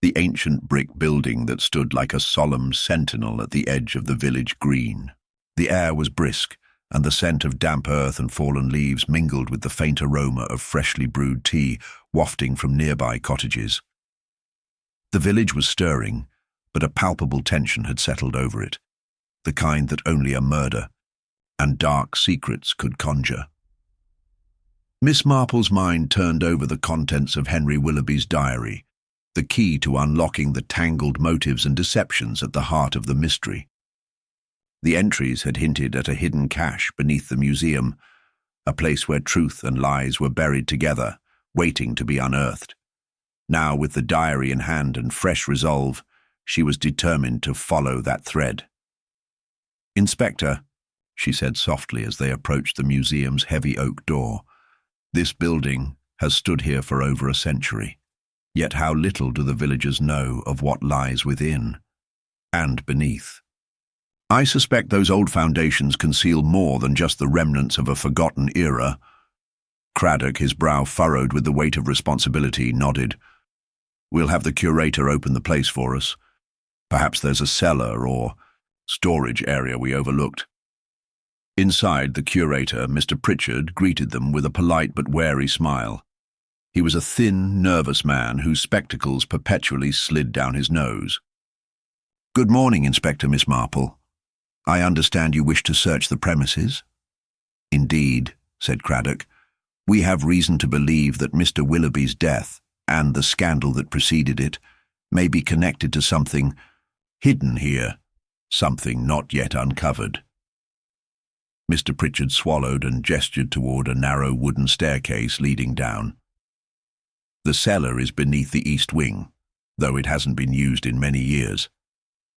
the ancient brick building that stood like a solemn sentinel at the edge of the village green. The air was brisk, and the scent of damp earth and fallen leaves mingled with the faint aroma of freshly brewed tea wafting from nearby cottages. The village was stirring, but a palpable tension had settled over it, the kind that only a murder and dark secrets could conjure. Miss Marple's mind turned over the contents of Henry Willoughby's diary, the key to unlocking the tangled motives and deceptions at the heart of the mystery. The entries had hinted at a hidden cache beneath the museum, a place where truth and lies were buried together, waiting to be unearthed. Now, with the diary in hand and fresh resolve, she was determined to follow that thread. "Inspector," she said softly as they approached the museum's heavy oak door, "this building has stood here for over a century. Yet how little do the villagers know of what lies within and beneath. I suspect those old foundations conceal more than just the remnants of a forgotten era." Craddock, his brow furrowed with the weight of responsibility, nodded. "We'll have the curator open the place for us. Perhaps there's a cellar or storage area we overlooked." Inside, the curator, Mr. Pritchard, greeted them with a polite but wary smile. He was a thin, nervous man whose spectacles perpetually slid down his nose. "Good morning, Inspector Miss Marple. I understand you wish to search the premises?" "Indeed," said Craddock. "We have reason to believe that Mr. Willoughby's death, and the scandal that preceded it, may be connected to something hidden here, something not yet uncovered." Mr. Pritchard swallowed and gestured toward a narrow wooden staircase leading down. "The cellar is beneath the east wing, though it hasn't been used in many years.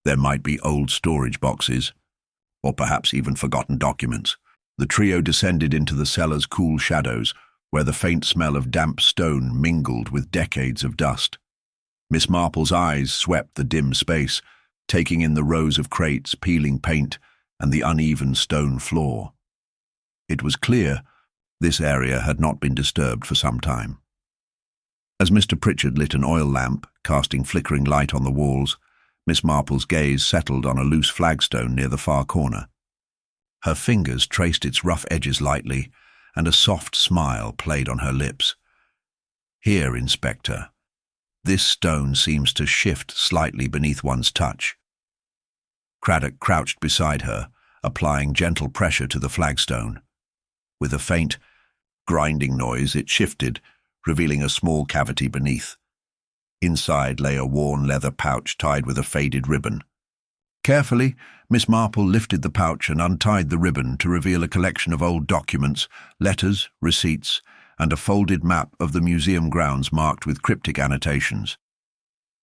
There might be old storage boxes, or perhaps even forgotten documents." The trio descended into the cellar's cool shadows, where the faint smell of damp stone mingled with decades of dust. Miss Marple's eyes swept the dim space, taking in the rows of crates, peeling paint, and the uneven stone floor. It was clear this area had not been disturbed for some time. As Mr. Pritchard lit an oil lamp, casting flickering light on the walls, Miss Marple's gaze settled on a loose flagstone near the far corner. Her fingers traced its rough edges lightly, and a soft smile played on her lips. "Here, Inspector. This stone seems to shift slightly beneath one's touch." Craddock crouched beside her, applying gentle pressure to the flagstone. With a faint, grinding noise, it shifted, revealing a small cavity beneath. Inside lay a worn leather pouch tied with a faded ribbon. Carefully, Miss Marple lifted the pouch and untied the ribbon to reveal a collection of old documents, letters, receipts, and a folded map of the museum grounds marked with cryptic annotations.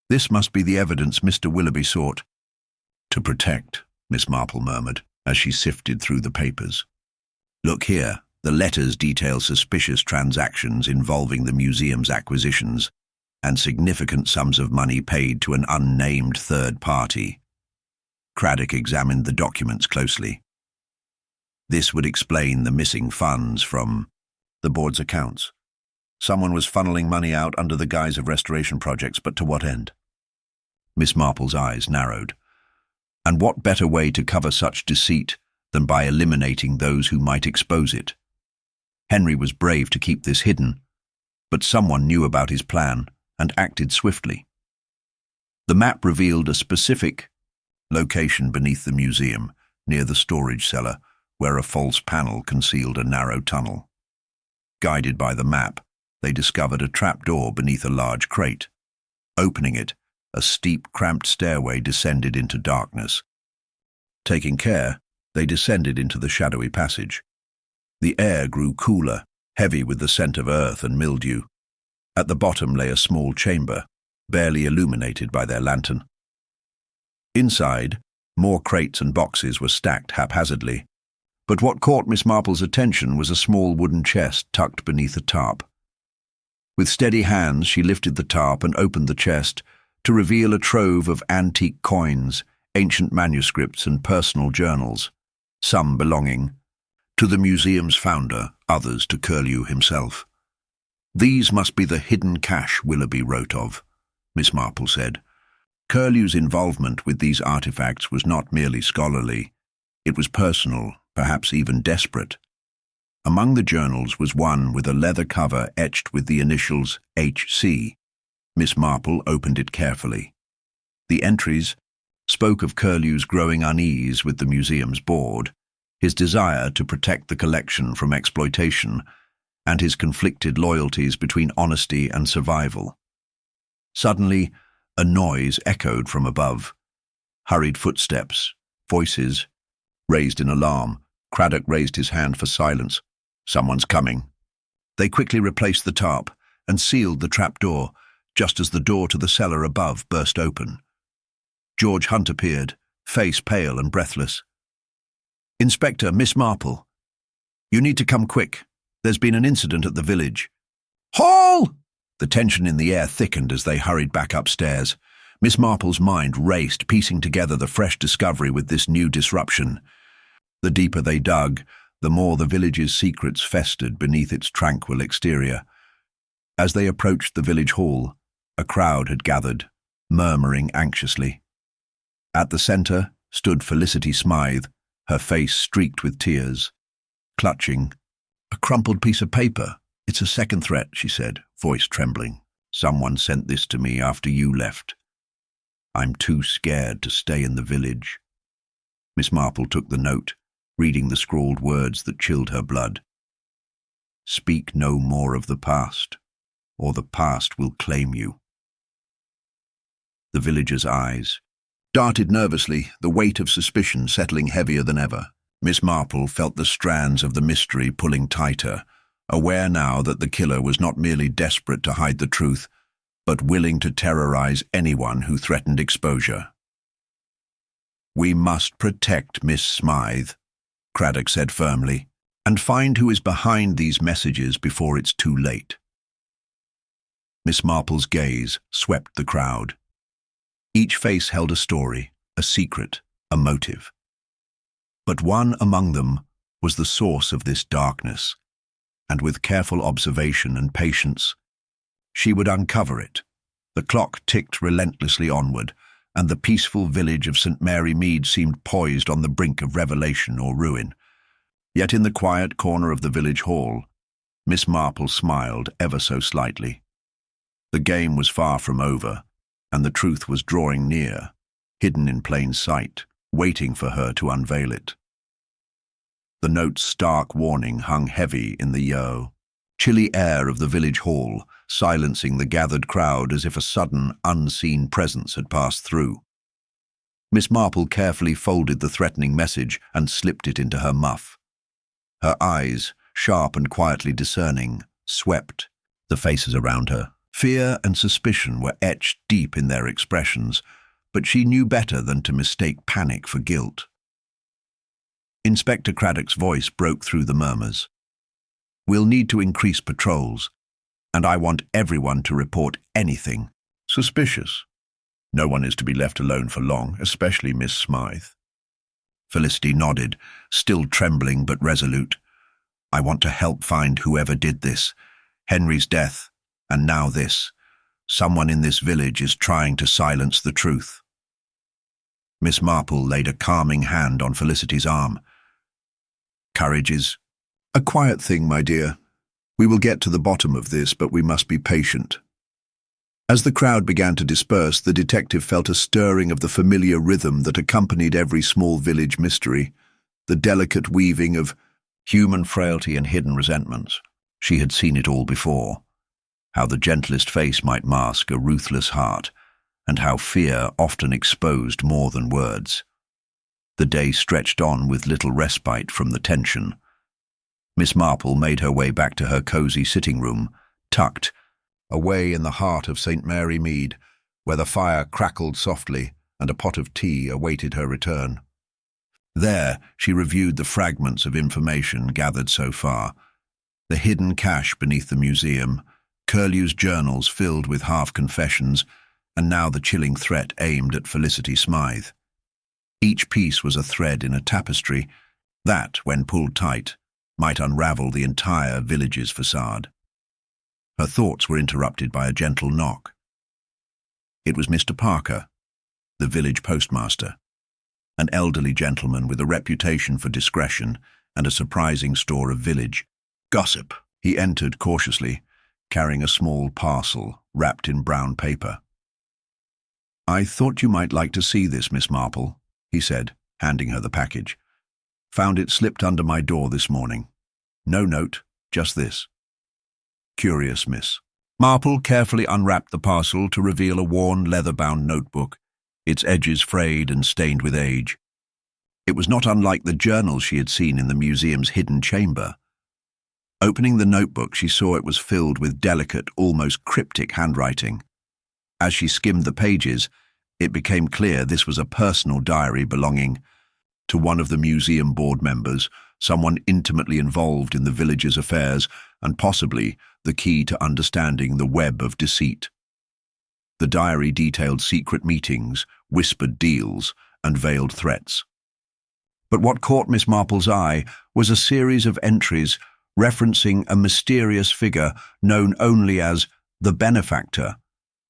This must be the evidence Mr. Willoughby sought to protect, Miss Marple murmured, as she sifted through the papers. Look here, the letters detail suspicious transactions involving the museum's acquisitions and significant sums of money paid to an unnamed third party. Craddock examined the documents closely. This would explain the missing funds from the board's accounts. Someone was funneling money out under the guise of restoration projects, but to what end? Miss Marple's eyes narrowed. And what better way to cover such deceit than by eliminating those who might expose it? Henry was brave to keep this hidden, but someone knew about his plan and acted swiftly. The map revealed a specific location beneath the museum, near the storage cellar, where a false panel concealed a narrow tunnel. Guided by the map, they discovered a trapdoor beneath a large crate. Opening it, a steep, cramped stairway descended into darkness. Taking care, they descended into the shadowy passage. The air grew cooler, heavy with the scent of earth and mildew. At the bottom lay a small chamber, barely illuminated by their lantern. Inside, more crates and boxes were stacked haphazardly, but what caught Miss Marple's attention was a small wooden chest tucked beneath a tarp. With steady hands, she lifted the tarp and opened the chest to reveal a trove of antique coins, ancient manuscripts and personal journals, some belonging to the museum's founder, others to Curlew himself. These must be the hidden cache Willoughby wrote of, Miss Marple said. Curlew's involvement with these artifacts was not merely scholarly, it was personal, perhaps even desperate. Among the journals was one with a leather cover etched with the initials H.C. Miss Marple opened it carefully. The entries spoke of Curlew's growing unease with the museum's board, his desire to protect the collection from exploitation, and his conflicted loyalties between honesty and survival. Suddenly, a noise echoed from above. Hurried footsteps, voices, raised in alarm. Craddock raised his hand for silence. Someone's coming. They quickly replaced the tarp and sealed the trapdoor, just as the door to the cellar above burst open. George Hunt appeared, face pale and breathless. "Inspector, Miss Marple. You need to come quick. There's been an incident at the village." "Hall!" The tension in the air thickened as they hurried back upstairs. Miss Marple's mind raced, piecing together the fresh discovery with this new disruption. The deeper they dug, the more the village's secrets festered beneath its tranquil exterior. As they approached the village hall, a crowd had gathered, murmuring anxiously. At the centre stood Felicity Smythe, her face streaked with tears, clutching a crumpled piece of paper. "It's a second threat," she said, voice trembling. "Someone sent this to me after you left. I'm too scared to stay in the village." Miss Marple took the note, reading the scrawled words that chilled her blood. "Speak no more of the past, or the past will claim you." The villager's eyes darted nervously, the weight of suspicion settling heavier than ever. Miss Marple felt the strands of the mystery pulling tighter, aware now that the killer was not merely desperate to hide the truth, but willing to terrorize anyone who threatened exposure. "We must protect Miss Smythe," Craddock said firmly, "and find who is behind these messages before it's too late." Miss Marple's gaze swept the crowd. Each face held a story, a secret, a motive. But one among them was the source of this darkness, and with careful observation and patience, she would uncover it. The clock ticked relentlessly onward, and the peaceful village of St. Mary Mead seemed poised on the brink of revelation or ruin. Yet in the quiet corner of the village hall, Miss Marple smiled ever so slightly. The game was far from over, and the truth was drawing near, hidden in plain sight, waiting for her to unveil it. The note's stark warning hung heavy in the chilly air of the village hall, silencing the gathered crowd as if a sudden, unseen presence had passed through. Miss Marple carefully folded the threatening message and slipped it into her muff. Her eyes, sharp and quietly discerning, swept the faces around her. Fear and suspicion were etched deep in their expressions, but she knew better than to mistake panic for guilt. Inspector Craddock's voice broke through the murmurs. "We'll need to increase patrols, and I want everyone to report anything suspicious. No one is to be left alone for long, especially Miss Smythe." Felicity nodded, still trembling but resolute. "I want to help find whoever did this. Henry's death, and now this. Someone in this village is trying to silence the truth." Miss Marple laid a calming hand on Felicity's arm. "Courage is a quiet thing, my dear. We will get to the bottom of this, but we must be patient." As the crowd began to disperse, the detective felt a stirring of the familiar rhythm that accompanied every small village mystery, the delicate weaving of human frailty and hidden resentments. She had seen it all before, how the gentlest face might mask a ruthless heart, and how fear often exposed more than words. The day stretched on with little respite from the tension. Miss Marple made her way back to her cosy sitting room, tucked away in the heart of St. Mary Mead, where the fire crackled softly and a pot of tea awaited her return. There, she reviewed the fragments of information gathered so far, the hidden cache beneath the museum, Curlew's journals filled with half-confessions, and now the chilling threat aimed at Felicity Smythe. Each piece was a thread in a tapestry that, when pulled tight, might unravel the entire village's facade. Her thoughts were interrupted by a gentle knock. It was Mr. Parker, the village postmaster, an elderly gentleman with a reputation for discretion and a surprising store of village gossip. He entered cautiously, carrying a small parcel wrapped in brown paper. "I thought you might like to see this, Miss Marple," he said, handing her the package. "Found it slipped under my door this morning. No note, just this." Curious Miss Marple carefully unwrapped the parcel to reveal a worn, leather-bound notebook, its edges frayed and stained with age. It was not unlike the journals she had seen in the museum's hidden chamber. Opening the notebook, she saw it was filled with delicate, almost cryptic handwriting. As she skimmed the pages, it became clear this was a personal diary belonging to one of the museum board members, someone intimately involved in the village's affairs and possibly the key to understanding the web of deceit. The diary detailed secret meetings, whispered deals, and veiled threats. But what caught Miss Marple's eye was a series of entries referencing a mysterious figure known only as the benefactor,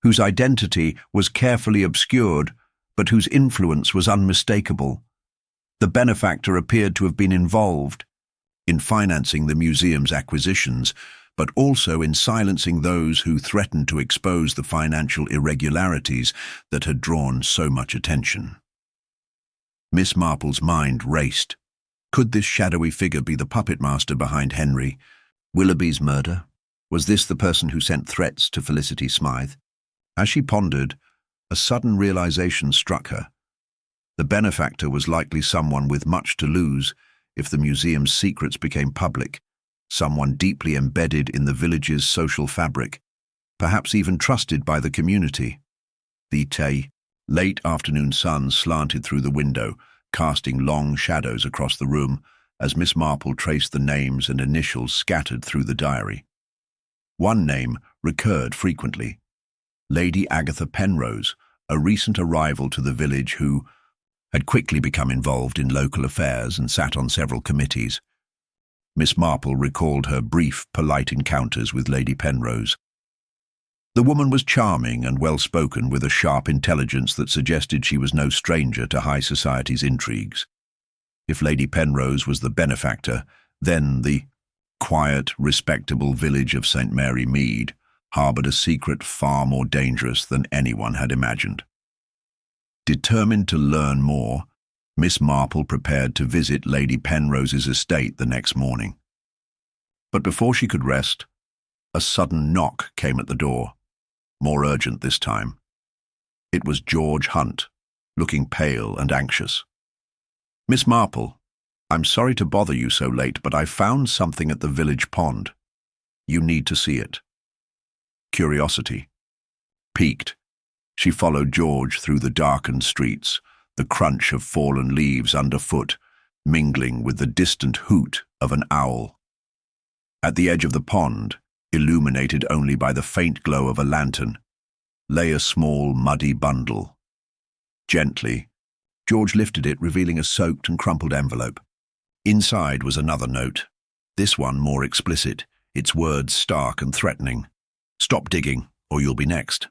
whose identity was carefully obscured but whose influence was unmistakable. The benefactor appeared to have been involved in financing the museum's acquisitions, but also in silencing those who threatened to expose the financial irregularities that had drawn so much attention. Miss Marple's mind raced. Could this shadowy figure be the puppet master behind Henry Willoughby's murder? Was this the person who sent threats to Felicity Smythe? As she pondered, a sudden realization struck her. The benefactor was likely someone with much to lose if the museum's secrets became public, someone deeply embedded in the village's social fabric, perhaps even trusted by the community. The late afternoon sun slanted through the window, casting long shadows across the room as Miss Marple traced the names and initials scattered through the diary. One name recurred frequently: Lady Agatha Penrose, a recent arrival to the village who had quickly become involved in local affairs and sat on several committees. Miss Marple recalled her brief, polite encounters with Lady Penrose. The woman was charming and well-spoken, with a sharp intelligence that suggested she was no stranger to high society's intrigues. If Lady Penrose was the benefactor, then the quiet, respectable village of St. Mary Mead harboured a secret far more dangerous than anyone had imagined. Determined to learn more, Miss Marple prepared to visit Lady Penrose's estate the next morning. But before she could rest, a sudden knock came at the door, more urgent this time. It was George Hunt, looking pale and anxious. "Miss Marple, I'm sorry to bother you so late, but I found something at the village pond. You need to see it." Curiosity. Piqued, she followed George through the darkened streets, the crunch of fallen leaves underfoot, mingling with the distant hoot of an owl. At the edge of the pond, illuminated only by the faint glow of a lantern, lay a small, muddy bundle. Gently, George lifted it, revealing a soaked and crumpled envelope. Inside was another note, this one more explicit, its words stark and threatening. "Stop digging, or you'll be next."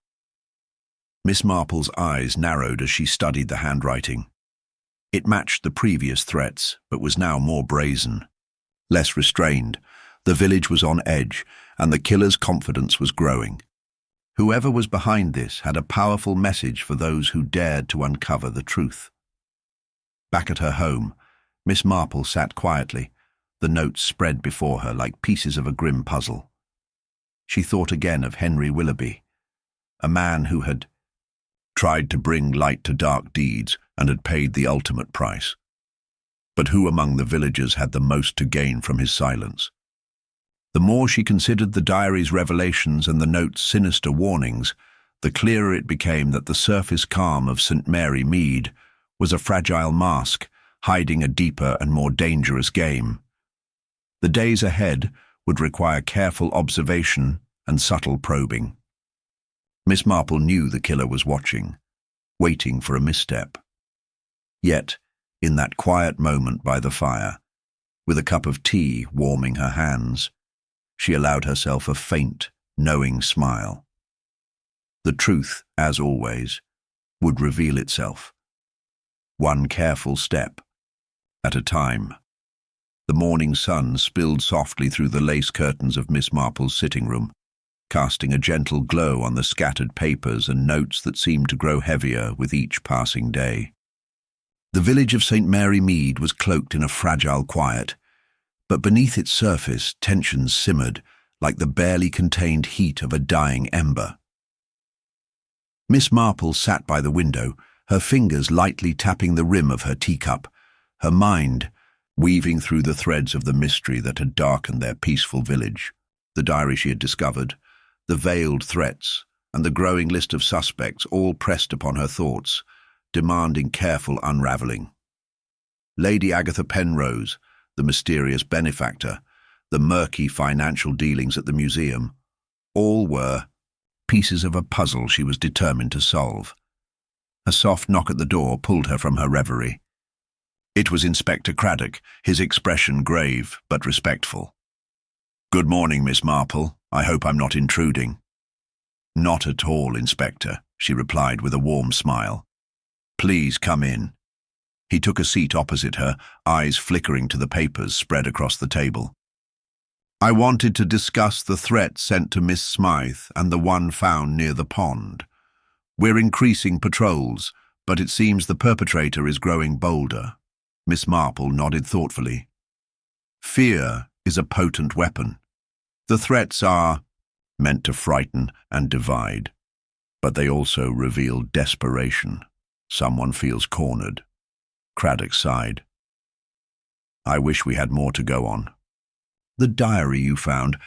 Miss Marple's eyes narrowed as she studied the handwriting. It matched the previous threats, but was now more brazen. Less restrained, the village was on edge, and the killer's confidence was growing. Whoever was behind this had a powerful message for those who dared to uncover the truth. Back at her home, Miss Marple sat quietly, the notes spread before her like pieces of a grim puzzle. She thought again of Henry Willoughby, a man who had tried to bring light to dark deeds and had paid the ultimate price. But who among the villagers had the most to gain from his silence? The more she considered the diary's revelations and the note's sinister warnings, the clearer it became that the surface calm of St. Mary Mead was a fragile mask, hiding a deeper and more dangerous game. The days ahead would require careful observation and subtle probing. Miss Marple knew the killer was watching, waiting for a misstep. Yet, in that quiet moment by the fire, with a cup of tea warming her hands, she allowed herself a faint, knowing smile. The truth, as always, would reveal itself, one careful step at a time. The morning sun spilled softly through the lace curtains of Miss Marple's sitting room, casting a gentle glow on the scattered papers and notes that seemed to grow heavier with each passing day. The village of St. Mary Mead was cloaked in a fragile quiet, but beneath its surface tensions simmered like the barely contained heat of a dying ember. Miss Marple sat by the window, her fingers lightly tapping the rim of her teacup, her mind weaving through the threads of the mystery that had darkened their peaceful village. The diary she had discovered, the veiled threats, and the growing list of suspects all pressed upon her thoughts, demanding careful unraveling. Lady Agatha Penrose, the mysterious benefactor, the murky financial dealings at the museum, all were pieces of a puzzle she was determined to solve. A soft knock at the door pulled her from her reverie. It was Inspector Craddock, his expression grave but respectful. "Good morning, Miss Marple. I hope I'm not intruding." "Not at all, Inspector," she replied with a warm smile. "Please come in." He took a seat opposite her, eyes flickering to the papers spread across the table. "I wanted to discuss the threat sent to Miss Smythe and the one found near the pond. We're increasing patrols, but it seems the perpetrator is growing bolder." Miss Marple nodded thoughtfully. "Fear is a potent weapon. The threats are meant to frighten and divide, but they also reveal desperation. Someone feels cornered." Craddock sighed. "I wish we had more to go on." "The diary you found,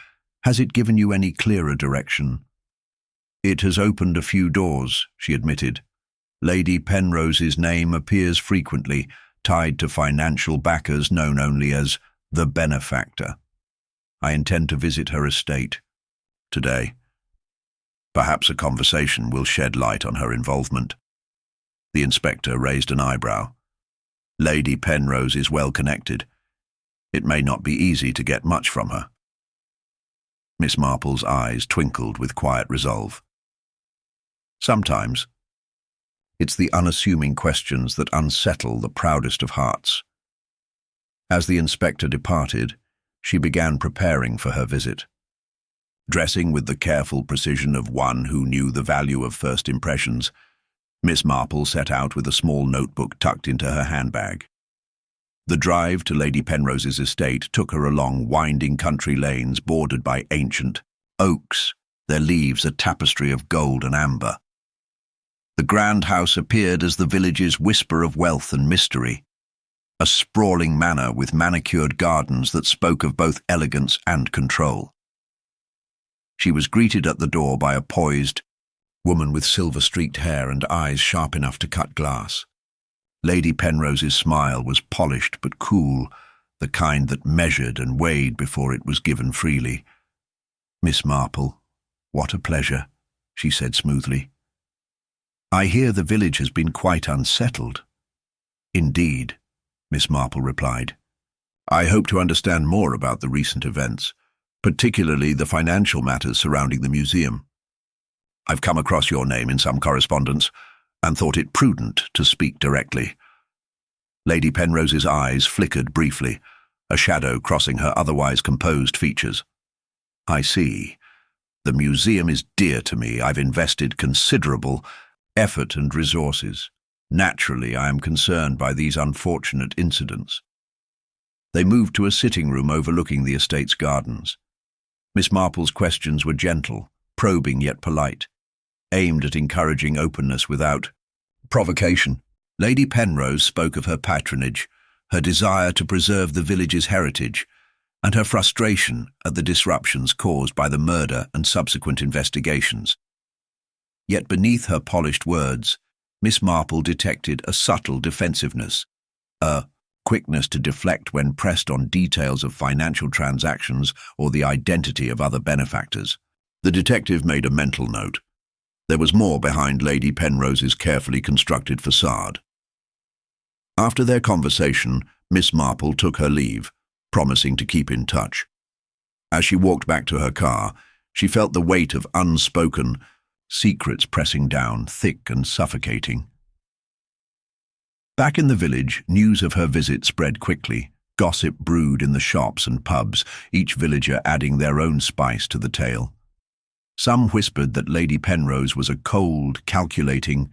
has it given you any clearer direction?" "It has opened a few doors," she admitted. "Lady Penrose's name appears frequently, tied to financial backers known only as the benefactor. I intend to visit her estate today. Perhaps a conversation will shed light on her involvement." The inspector raised an eyebrow. "Lady Penrose is well connected. It may not be easy to get much from her." Miss Marple's eyes twinkled with quiet resolve. "Sometimes it's the unassuming questions that unsettle the proudest of hearts." As the inspector departed, she began preparing for her visit. Dressing with the careful precision of one who knew the value of first impressions, Miss Marple set out with a small notebook tucked into her handbag. The drive to Lady Penrose's estate took her along winding country lanes bordered by ancient oaks, their leaves a tapestry of gold and amber. The grand house appeared as the village's whisper of wealth and mystery, a sprawling manor with manicured gardens that spoke of both elegance and control. She was greeted at the door by a poised woman with silver-streaked hair and eyes sharp enough to cut glass. Lady Penrose's smile was polished but cool, the kind that measured and weighed before it was given freely. "Miss Marple, what a pleasure," she said smoothly. "I hear the village has been quite unsettled." "Indeed," Miss Marple replied. "I hope to understand more about the recent events, particularly the financial matters surrounding the museum. I've come across your name in some correspondence and thought it prudent to speak directly." Lady Penrose's eyes flickered briefly, a shadow crossing her otherwise composed features. "I see. The museum is dear to me. I've invested considerable effort and resources. Naturally, I am concerned by these unfortunate incidents." They moved to a sitting room overlooking the estate's gardens. Miss Marple's questions were gentle, probing yet polite, aimed at encouraging openness without provocation. Lady Penrose spoke of her patronage, her desire to preserve the village's heritage, and her frustration at the disruptions caused by the murder and subsequent investigations. Yet beneath her polished words, Miss Marple detected a subtle defensiveness, a quickness to deflect when pressed on details of financial transactions or the identity of other benefactors. The detective made a mental note. There was more behind Lady Penrose's carefully constructed facade. After their conversation, Miss Marple took her leave, promising to keep in touch. As she walked back to her car, she felt the weight of unspoken secrets pressing down, thick and suffocating. Back in the village, news of her visit spread quickly. Gossip brewed in the shops and pubs, each villager adding their own spice to the tale. Some whispered that Lady Penrose was a cold, calculating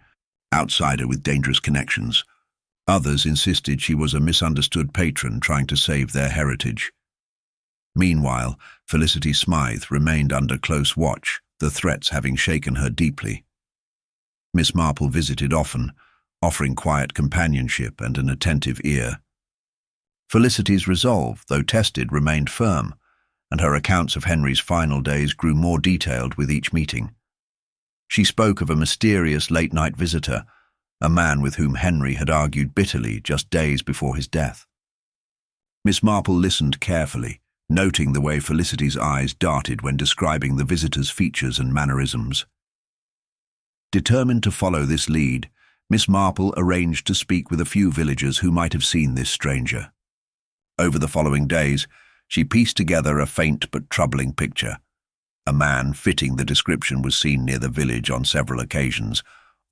outsider with dangerous connections. Others insisted she was a misunderstood patron trying to save their heritage. Meanwhile, Felicity Smythe remained under close watch, the threats having shaken her deeply. Miss Marple visited often, offering quiet companionship and an attentive ear. Felicity's resolve, though tested, remained firm, and her accounts of Henry's final days grew more detailed with each meeting. She spoke of a mysterious late-night visitor, a man with whom Henry had argued bitterly just days before his death. Miss Marple listened carefully, noting the way Felicity's eyes darted when describing the visitor's features and mannerisms. Determined to follow this lead, Miss Marple arranged to speak with a few villagers who might have seen this stranger. Over the following days, she pieced together a faint but troubling picture. A man fitting the description was seen near the village on several occasions,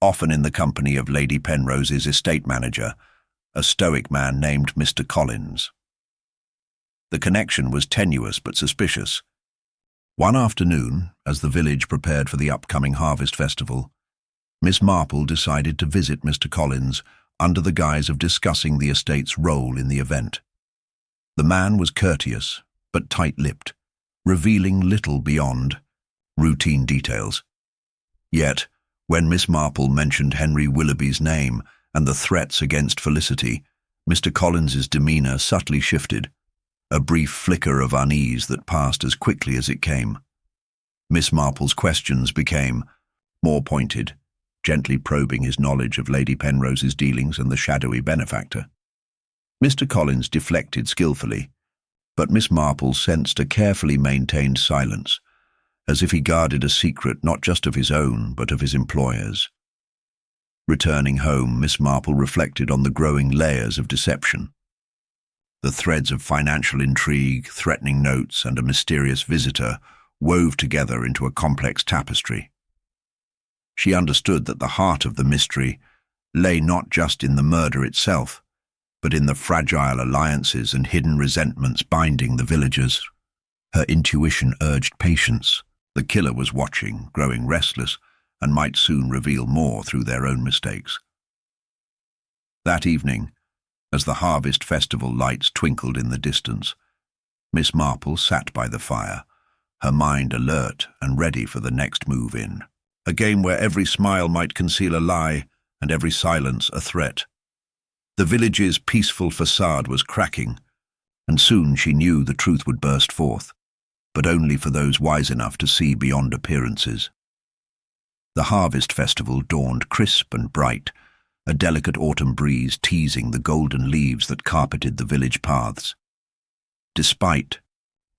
often in the company of Lady Penrose's estate manager, a stoic man named Mr. Collins. The connection was tenuous but suspicious. One afternoon, as the village prepared for the upcoming harvest festival, Miss Marple decided to visit Mr. Collins under the guise of discussing the estate's role in the event. The man was courteous, but tight-lipped, revealing little beyond routine details. Yet, when Miss Marple mentioned Henry Willoughby's name and the threats against Felicity, Mr. Collins's demeanour subtly shifted, a brief flicker of unease that passed as quickly as it came. Miss Marple's questions became more pointed, gently probing his knowledge of Lady Penrose's dealings and the shadowy benefactor. Mr. Collins deflected skillfully, but Miss Marple sensed a carefully maintained silence, as if he guarded a secret not just of his own, but of his employer's. Returning home, Miss Marple reflected on the growing layers of deception. The threads of financial intrigue, threatening notes, and a mysterious visitor wove together into a complex tapestry. She understood that the heart of the mystery lay not just in the murder itself, but in the fragile alliances and hidden resentments binding the villagers. Her intuition urged patience. The killer was watching, growing restless, and might soon reveal more through their own mistakes. That evening, as the harvest festival lights twinkled in the distance, Miss Marple sat by the fire, her mind alert and ready for the next move in. a game where every smile might conceal a lie and every silence a threat. The village's peaceful facade was cracking, and soon she knew the truth would burst forth, but only for those wise enough to see beyond appearances. The harvest festival dawned crisp and bright, a delicate autumn breeze teasing the golden leaves that carpeted the village paths. Despite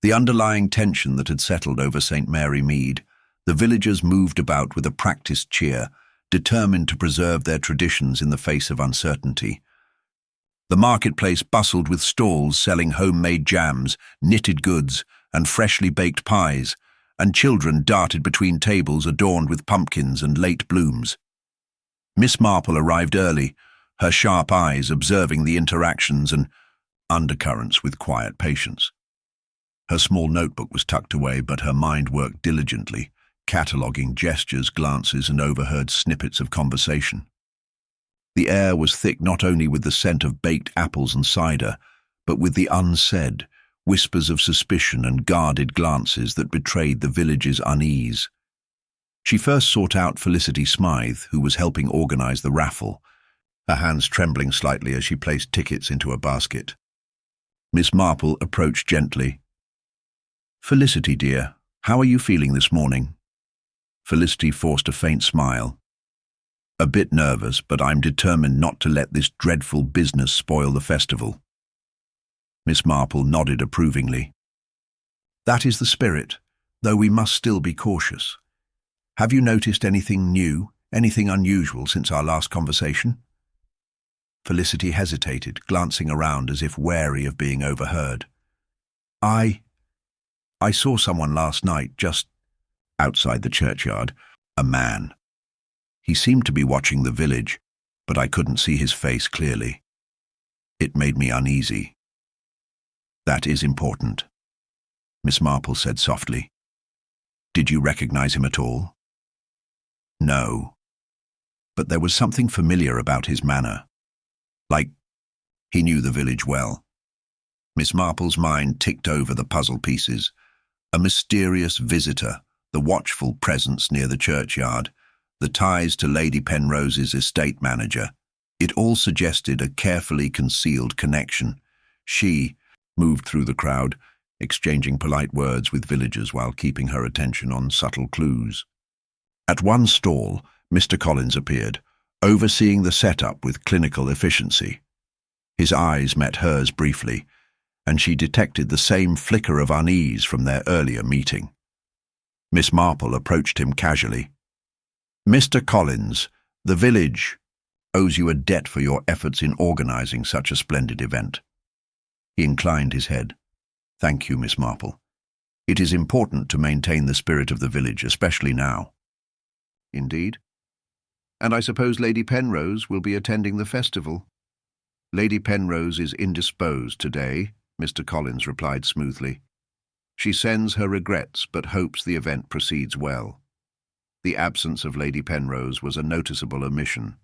the underlying tension that had settled over St. Mary Mead, the villagers moved about with a practiced cheer, determined to preserve their traditions in the face of uncertainty. The marketplace bustled with stalls selling homemade jams, knitted goods, and freshly baked pies, and children darted between tables adorned with pumpkins and late blooms. Miss Marple arrived early, her sharp eyes observing the interactions and undercurrents with quiet patience. Her small notebook was tucked away, but her mind worked diligently, cataloguing gestures, glances, and overheard snippets of conversation. The air was thick not only with the scent of baked apples and cider, but with the unsaid, whispers of suspicion and guarded glances that betrayed the village's unease. She first sought out Felicity Smythe, who was helping organize the raffle, her hands trembling slightly as she placed tickets into a basket. Miss Marple approached gently. "Felicity, dear, how are you feeling this morning?" Felicity forced a faint smile. "A bit nervous, but I'm determined not to let this dreadful business spoil the festival." Miss Marple nodded approvingly. "That is the spirit, though we must still be cautious. Have you noticed anything new, anything unusual since our last conversation?" Felicity hesitated, glancing around as if wary of being overheard. I saw someone last night just outside the churchyard, a man. He seemed to be watching the village, but I couldn't see his face clearly. It made me uneasy." "That is important," Miss Marple said softly. "Did you recognize him at all?" "No, but there was something familiar about his manner. Like he knew the village well." Miss Marple's mind ticked over the puzzle pieces. A mysterious visitor, the watchful presence near the churchyard, the ties to Lady Penrose's estate manager. It all suggested a carefully concealed connection. She moved through the crowd, exchanging polite words with villagers while keeping her attention on subtle clues. At one stall, Mr. Collins appeared, overseeing the setup with clinical efficiency. His eyes met hers briefly, and she detected the same flicker of unease from their earlier meeting. Miss Marple approached him casually. "Mr. Collins, the village owes you a debt for your efforts in organizing such a splendid event." He inclined his head. "Thank you, Miss Marple. It is important to maintain the spirit of the village, especially now." "Indeed. And I suppose Lady Penrose will be attending the festival." "Lady Penrose is indisposed today," Mr. Collins replied smoothly. "She sends her regrets but hopes the event proceeds well." The absence of Lady Penrose was a noticeable omission.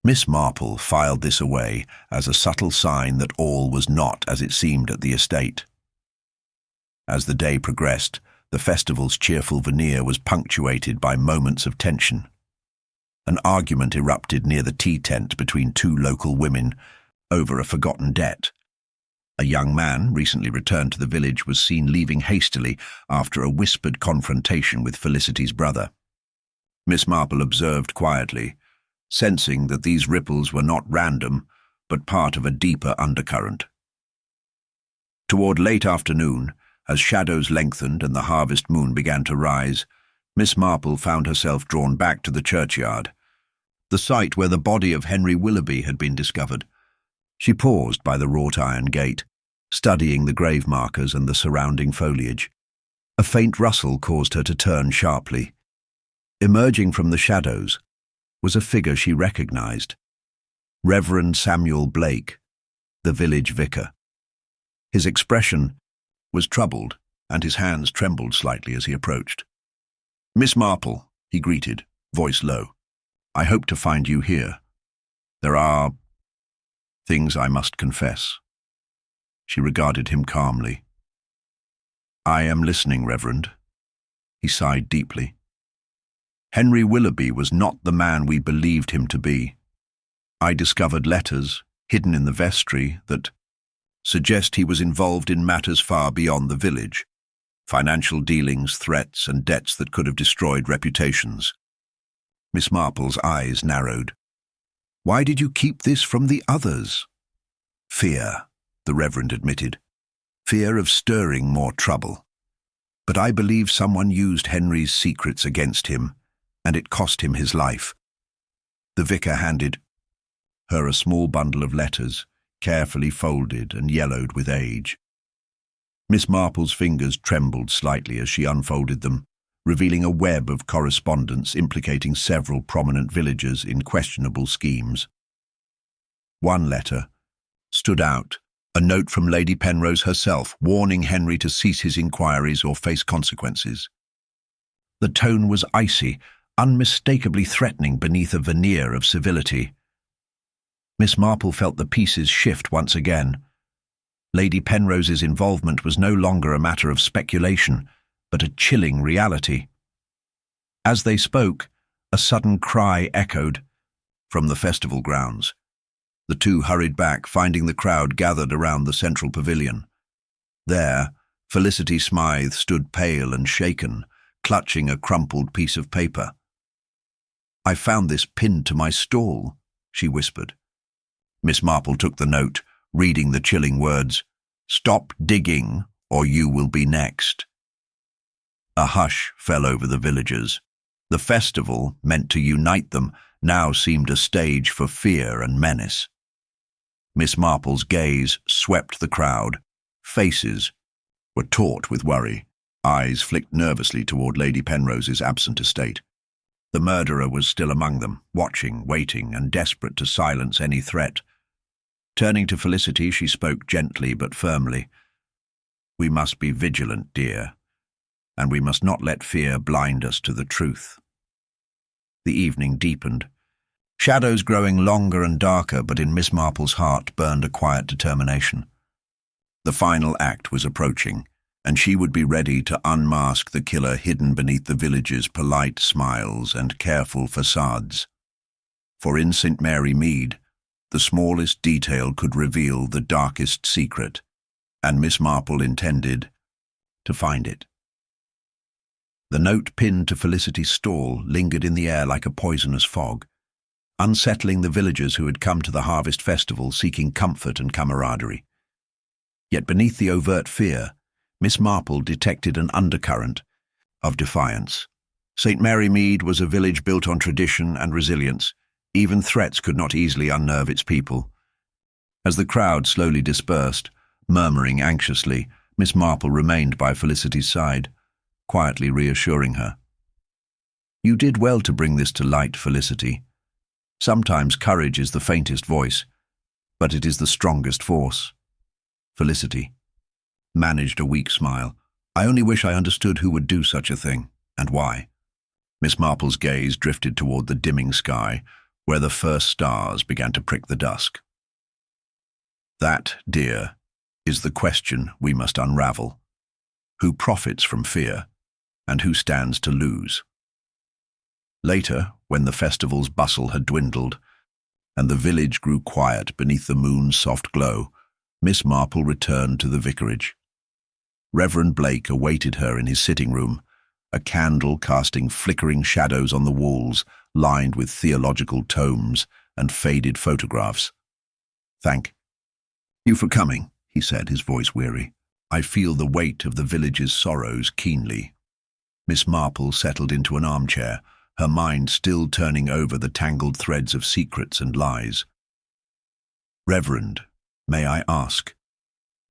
Miss Marple filed this away as a subtle sign that all was not as it seemed at the estate. As the day progressed, the festival's cheerful veneer was punctuated by moments of tension. An argument erupted near the tea tent between two local women over a forgotten debt. A young man, recently returned to the village, was seen leaving hastily after a whispered confrontation with Felicity's brother. Miss Marple observed quietly, sensing that these ripples were not random, but part of a deeper undercurrent. Toward late afternoon, as shadows lengthened and the harvest moon began to rise, Miss Marple found herself drawn back to the churchyard, the site where the body of Henry Willoughby had been discovered. She paused by the wrought iron gate, studying the grave markers and the surrounding foliage. A faint rustle caused her to turn sharply. Emerging from the shadows was a figure she recognized. Reverend Samuel Blake, the village vicar. His expression was troubled, and his hands trembled slightly as he approached. "Miss Marple," he greeted, voice low, "I hope to find you here. There are things I must confess." She regarded him calmly. "I am listening, Reverend." He sighed deeply. Henry Willoughby was not the man we believed him to be. I discovered letters, hidden in the vestry, that suggest he was involved in matters far beyond the village. Financial dealings, threats, and debts that could have destroyed reputations. Miss Marple's eyes narrowed. Why did you keep this from the others? Fear, the Reverend admitted. Fear of stirring more trouble. But I believe someone used Henry's secrets against him, and it cost him his life. The vicar handed her a small bundle of letters, carefully folded and yellowed with age. Miss Marple's fingers trembled slightly as she unfolded them, revealing a web of correspondence implicating several prominent villagers in questionable schemes. One letter stood out, a note from Lady Penrose herself, warning Henry to cease his inquiries or face consequences. The tone was icy, unmistakably threatening beneath a veneer of civility. Miss Marple felt the pieces shift once again. Lady Penrose's involvement was no longer a matter of speculation, but a chilling reality. As they spoke, a sudden cry echoed from the festival grounds. The two hurried back, finding the crowd gathered around the central pavilion. There, Felicity Smythe stood pale and shaken, clutching a crumpled piece of paper. "I found this pinned to my stall," she whispered. Miss Marple took the note, reading the chilling words, "Stop digging, or you will be next." A hush fell over the villagers. The festival, meant to unite them, now seemed a stage for fear and menace. Miss Marple's gaze swept the crowd. Faces were taut with worry. Eyes flicked nervously toward Lady Penrose's absent estate. The murderer was still among them, watching, waiting, and desperate to silence any threat. Turning to Felicity, she spoke gently but firmly. "We must be vigilant, dear, and we must not let fear blind us to the truth." The evening deepened. Shadows growing longer and darker, but in Miss Marple's heart burned a quiet determination. The final act was approaching, and she would be ready to unmask the killer hidden beneath the village's polite smiles and careful facades. For in St. Mary Mead, the smallest detail could reveal the darkest secret, and Miss Marple intended to find it. The note pinned to Felicity's stall lingered in the air like a poisonous fog, unsettling the villagers who had come to the harvest festival seeking comfort and camaraderie. Yet beneath the overt fear, Miss Marple detected an undercurrent of defiance. St. Mary Mead was a village built on tradition and resilience. Even threats could not easily unnerve its people. As the crowd slowly dispersed, murmuring anxiously, Miss Marple remained by Felicity's side, quietly reassuring her. "You did well to bring this to light, Felicity. Sometimes courage is the faintest voice, but it is the strongest force." Felicity managed a weak smile. "I only wish I understood who would do such a thing, and why." Miss Marple's gaze drifted toward the dimming sky, where the first stars began to prick the dusk. "That, dear, is the question we must unravel. Who profits from fear, and who stands to lose?" Later, when the festival's bustle had dwindled, and the village grew quiet beneath the moon's soft glow, Miss Marple returned to the vicarage. Reverend Blake awaited her in his sitting room, a candle casting flickering shadows on the walls, lined with theological tomes and faded photographs. "Thank you for coming," he said, his voice weary. "I feel the weight of the village's sorrows keenly." Miss Marple settled into an armchair, her mind still turning over the tangled threads of secrets and lies. "Reverend, may I ask,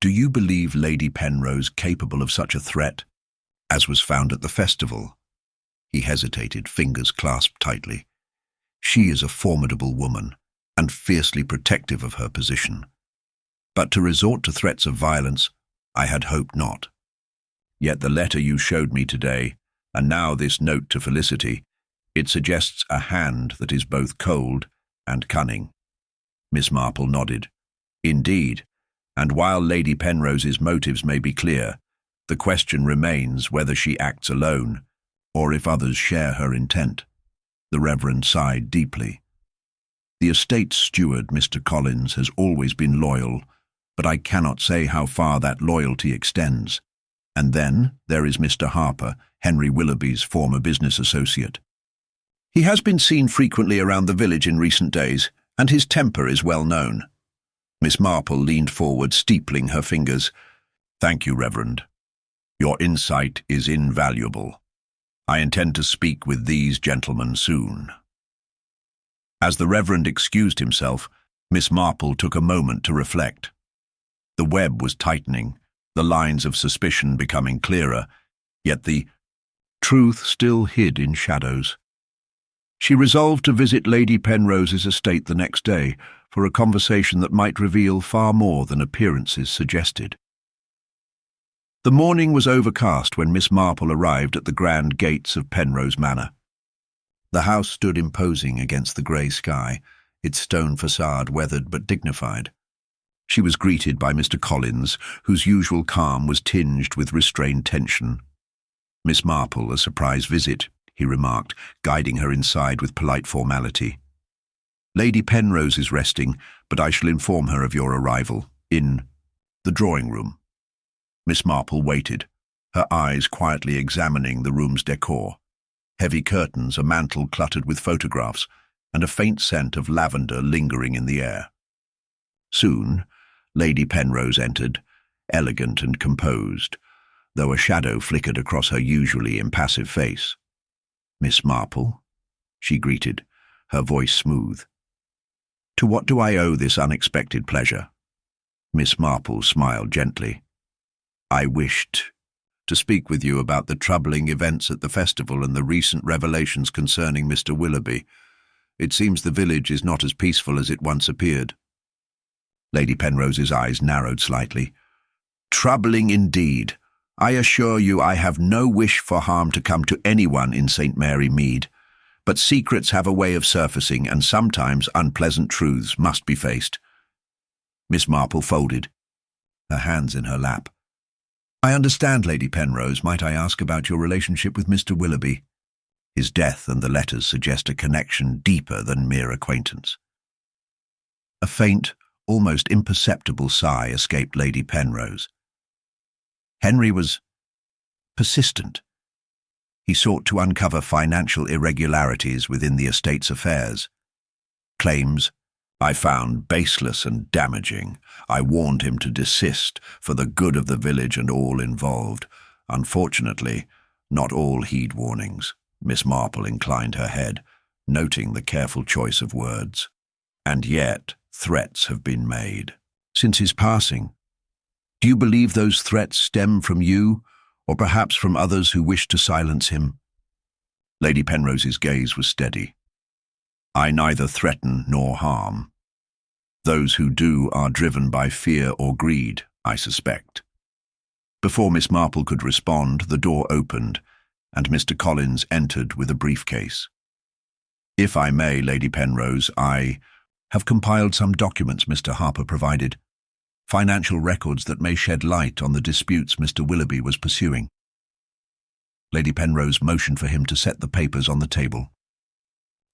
do you believe Lady Penrose capable of such a threat, as was found at the festival?" He hesitated, fingers clasped tightly. "She is a formidable woman, and fiercely protective of her position. But to resort to threats of violence, I had hoped not. Yet the letter you showed me today, and now this note to Felicity, it suggests a hand that is both cold and cunning." Miss Marple nodded. "Indeed, and while Lady Penrose's motives may be clear, the question remains whether she acts alone, or if others share her intent." The Reverend sighed deeply. The estate's steward, Mr. Collins, has always been loyal, but I cannot say how far that loyalty extends. And then there is Mr. Harper, Henry Willoughby's former business associate. He has been seen frequently around the village in recent days, and his temper is well known. Miss Marple leaned forward, steepling her fingers. Thank you, Reverend. Your insight is invaluable. I intend to speak with these gentlemen soon. As the Reverend excused himself, Miss Marple took a moment to reflect. The web was tightening, the lines of suspicion becoming clearer, yet the truth still hid in shadows. She resolved to visit Lady Penrose's estate the next day for a conversation that might reveal far more than appearances suggested. The morning was overcast when Miss Marple arrived at the grand gates of Penrose Manor. The house stood imposing against the grey sky, its stone facade weathered but dignified. She was greeted by Mr. Collins, whose usual calm was tinged with restrained tension. Miss Marple, a surprise visit, he remarked, guiding her inside with polite formality. Lady Penrose is resting, but I shall inform her of your arrival, in the drawing room. Miss Marple waited, her eyes quietly examining the room's decor. Heavy curtains, a mantel cluttered with photographs, and a faint scent of lavender lingering in the air. Soon, Lady Penrose entered, elegant and composed, though a shadow flickered across her usually impassive face. Miss Marple, she greeted, her voice smooth. To what do I owe this unexpected pleasure? Miss Marple smiled gently. I wished to speak with you about the troubling events at the festival and the recent revelations concerning Mr. Willoughby. It seems the village is not as peaceful as it once appeared. Lady Penrose's eyes narrowed slightly. Troubling indeed. I assure you I have no wish for harm to come to anyone in St. Mary Mead, but secrets have a way of surfacing, and sometimes unpleasant truths must be faced. Miss Marple folded, her hands in her lap. I understand, Lady Penrose. Might I ask about your relationship with Mr. Willoughby? His death and the letters suggest a connection deeper than mere acquaintance. A faint, almost imperceptible sigh escaped Lady Penrose. Henry was persistent. He sought to uncover financial irregularities within the estate's affairs. Claims I found baseless and damaging. I warned him to desist for the good of the village and all involved. Unfortunately, not all heed warnings. Miss Marple inclined her head, noting the careful choice of words. And yet, threats have been made. Since his passing, do you believe those threats stem from you, or perhaps from others who wish to silence him? Lady Penrose's gaze was steady. I neither threaten nor harm. Those who do are driven by fear or greed, I suspect. Before Miss Marple could respond, the door opened, and Mr. Collins entered with a briefcase. If I may, Lady Penrose, I have compiled some documents Mr. Harper provided, financial records that may shed light on the disputes Mr. Willoughby was pursuing. Lady Penrose motioned for him to set the papers on the table.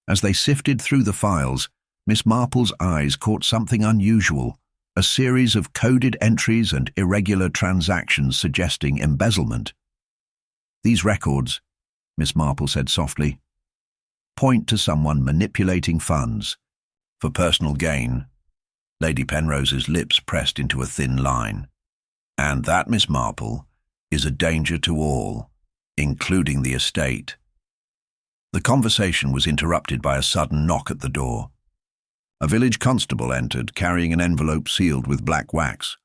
As they sifted through the files, Miss Marple's eyes caught something unusual, a series of coded entries and irregular transactions suggesting embezzlement. These records, Miss Marple said softly, point to someone manipulating funds for personal gain. Lady Penrose's lips pressed into a thin line. And that, Miss Marple, is a danger to all, including the estate. The conversation was interrupted by a sudden knock at the door. A village constable entered, carrying an envelope sealed with black wax.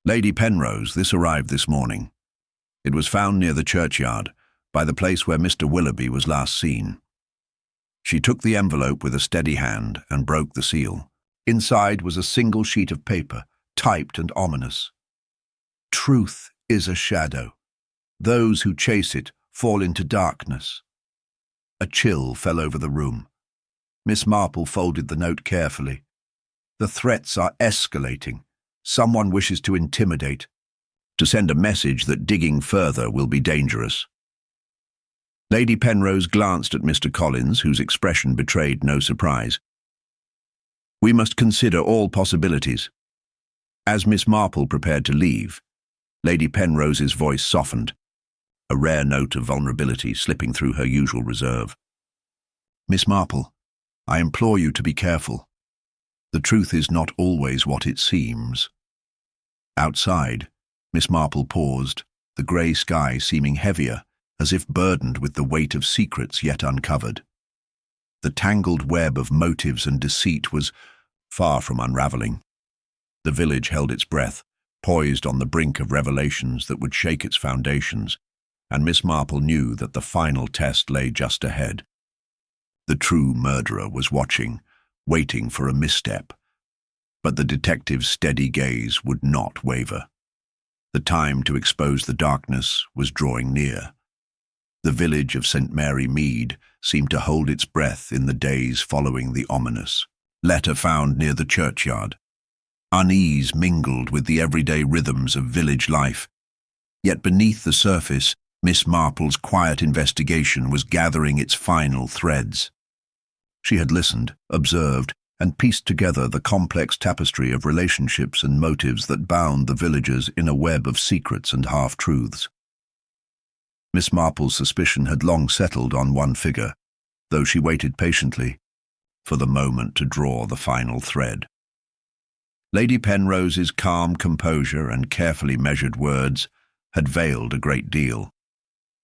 Lady Penrose, this arrived this morning. It was found near the churchyard, by the place where Mr. Willoughby was last seen. She took the envelope with a steady hand and broke the seal. Inside was a single sheet of paper, typed and ominous. Truth is a shadow. Those who chase it fall into darkness. A chill fell over the room. Miss Marple folded the note carefully. The threats are escalating. Someone wishes to intimidate, to send a message that digging further will be dangerous. Lady Penrose glanced at Mr. Collins, whose expression betrayed no surprise. "We must consider all possibilities." As Miss Marple prepared to leave, Lady Penrose's voice softened, a rare note of vulnerability slipping through her usual reserve. "Miss Marple, I implore you to be careful. The truth is not always what it seems." Outside, Miss Marple paused, the grey sky seeming heavier, as if burdened with the weight of secrets yet uncovered. The tangled web of motives and deceit was far from unraveling. The village held its breath, poised on the brink of revelations that would shake its foundations, and Miss Marple knew that the final test lay just ahead. The true murderer was watching, waiting for a misstep, but the detective's steady gaze would not waver. The time to expose the darkness was drawing near. The village of St. Mary Mead seemed to hold its breath in the days following the ominous letter found near the churchyard. Unease mingled with the everyday rhythms of village life, yet beneath the surface, Miss Marple's quiet investigation was gathering its final threads. She had listened, observed, and pieced together the complex tapestry of relationships and motives that bound the villagers in a web of secrets and half-truths. Miss Marple's suspicion had long settled on one figure, though she waited patiently for the moment to draw the final thread. Lady Penrose's calm composure and carefully measured words had veiled a great deal,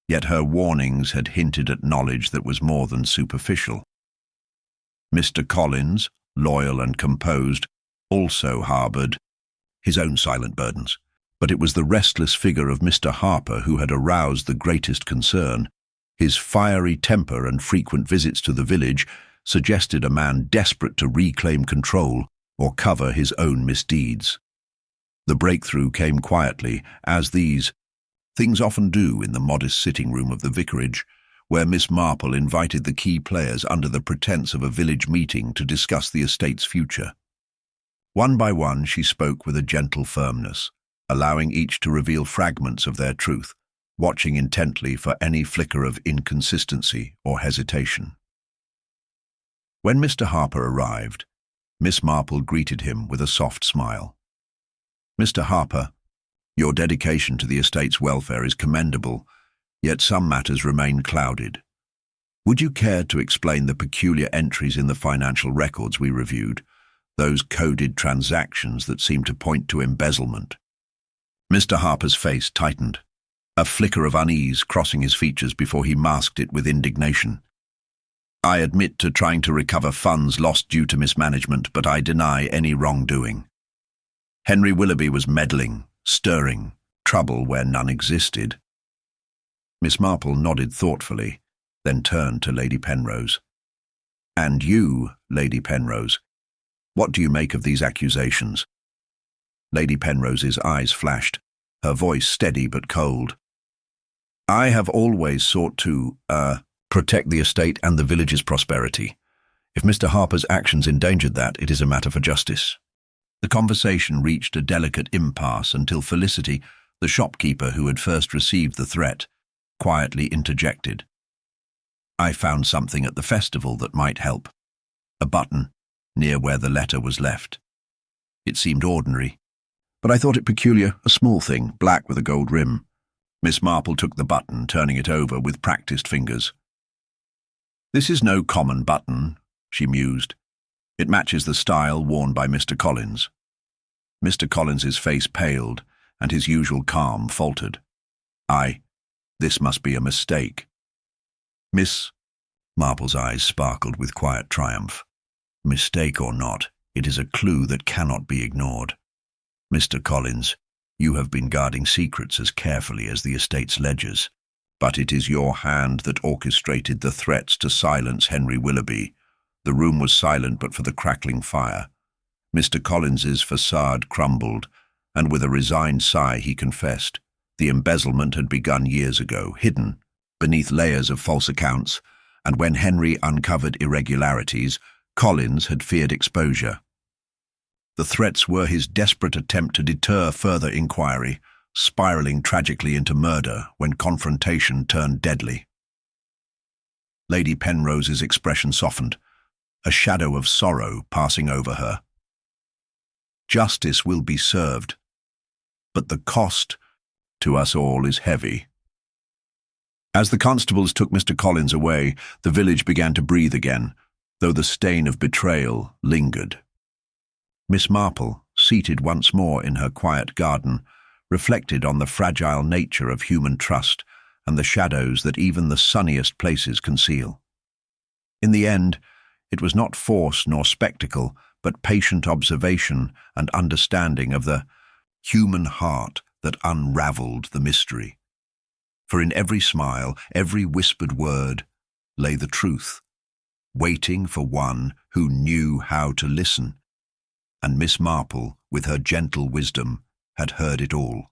yet her warnings had hinted at knowledge that was more than superficial. Mr. Collins, loyal and composed, also harboured his own silent burdens, but it was the restless figure of Mr. Harper who had aroused the greatest concern. His fiery temper and frequent visits to the village suggested a man desperate to reclaim control or cover his own misdeeds. The breakthrough came quietly, as these things often do in the modest sitting room of the vicarage, where Miss Marple invited the key players under the pretence of a village meeting to discuss the estate's future. One by one she spoke with a gentle firmness, allowing each to reveal fragments of their truth, watching intently for any flicker of inconsistency or hesitation. When Mr. Harper arrived, Miss Marple greeted him with a soft smile. "Mr. Harper, your dedication to the estate's welfare is commendable, yet some matters remain clouded. Would you care to explain the peculiar entries in the financial records we reviewed, those coded transactions that seem to point to embezzlement?" Mr. Harper's face tightened, a flicker of unease crossing his features before he masked it with indignation. "I admit to trying to recover funds lost due to mismanagement, but I deny any wrongdoing. Henry Willoughby was meddling, stirring trouble where none existed." Miss Marple nodded thoughtfully, then turned to Lady Penrose. "And you, Lady Penrose, what do you make of these accusations?" Lady Penrose's eyes flashed, her voice steady but cold. "I have always sought to, protect the estate and the village's prosperity. If Mr. Harper's actions endangered that, it is a matter for justice." The conversation reached a delicate impasse until Felicity, the shopkeeper who had first received the threat, quietly interjected. "I found something at the festival that might help. A button, near where the letter was left. It seemed ordinary, but I thought it peculiar, a small thing, black with a gold rim." Miss Marple took the button, turning it over with practiced fingers. "This is no common button," she mused. "It matches the style worn by Mr. Collins." Mr. Collins's face paled, and his usual calm faltered. This must be a mistake." Miss Marple's eyes sparkled with quiet triumph. "Mistake or not, it is a clue that cannot be ignored. Mr. Collins, you have been guarding secrets as carefully as the estate's ledgers, but it is your hand that orchestrated the threats to silence Henry Willoughby. The room was silent but for the crackling fire. Mr. Collins's facade crumbled, and with a resigned sigh he confessed. The embezzlement had begun years ago, hidden beneath layers of false accounts, and when Henry uncovered irregularities, Collins had feared exposure. The threats were his desperate attempt to deter further inquiry, spiraling tragically into murder when confrontation turned deadly. Lady Penrose's expression softened, a shadow of sorrow passing over her. Justice will be served, but the cost to us all is heavy. As the constables took Mr. Collins away, the village began to breathe again, though the stain of betrayal lingered. Miss Marple, seated once more in her quiet garden, reflected on the fragile nature of human trust and the shadows that even the sunniest places conceal. In the end, it was not force nor spectacle, but patient observation and understanding of the human heart that unraveled the mystery. For in every smile, every whispered word, lay the truth, waiting for one who knew how to listen. And Miss Marple, with her gentle wisdom, had heard it all.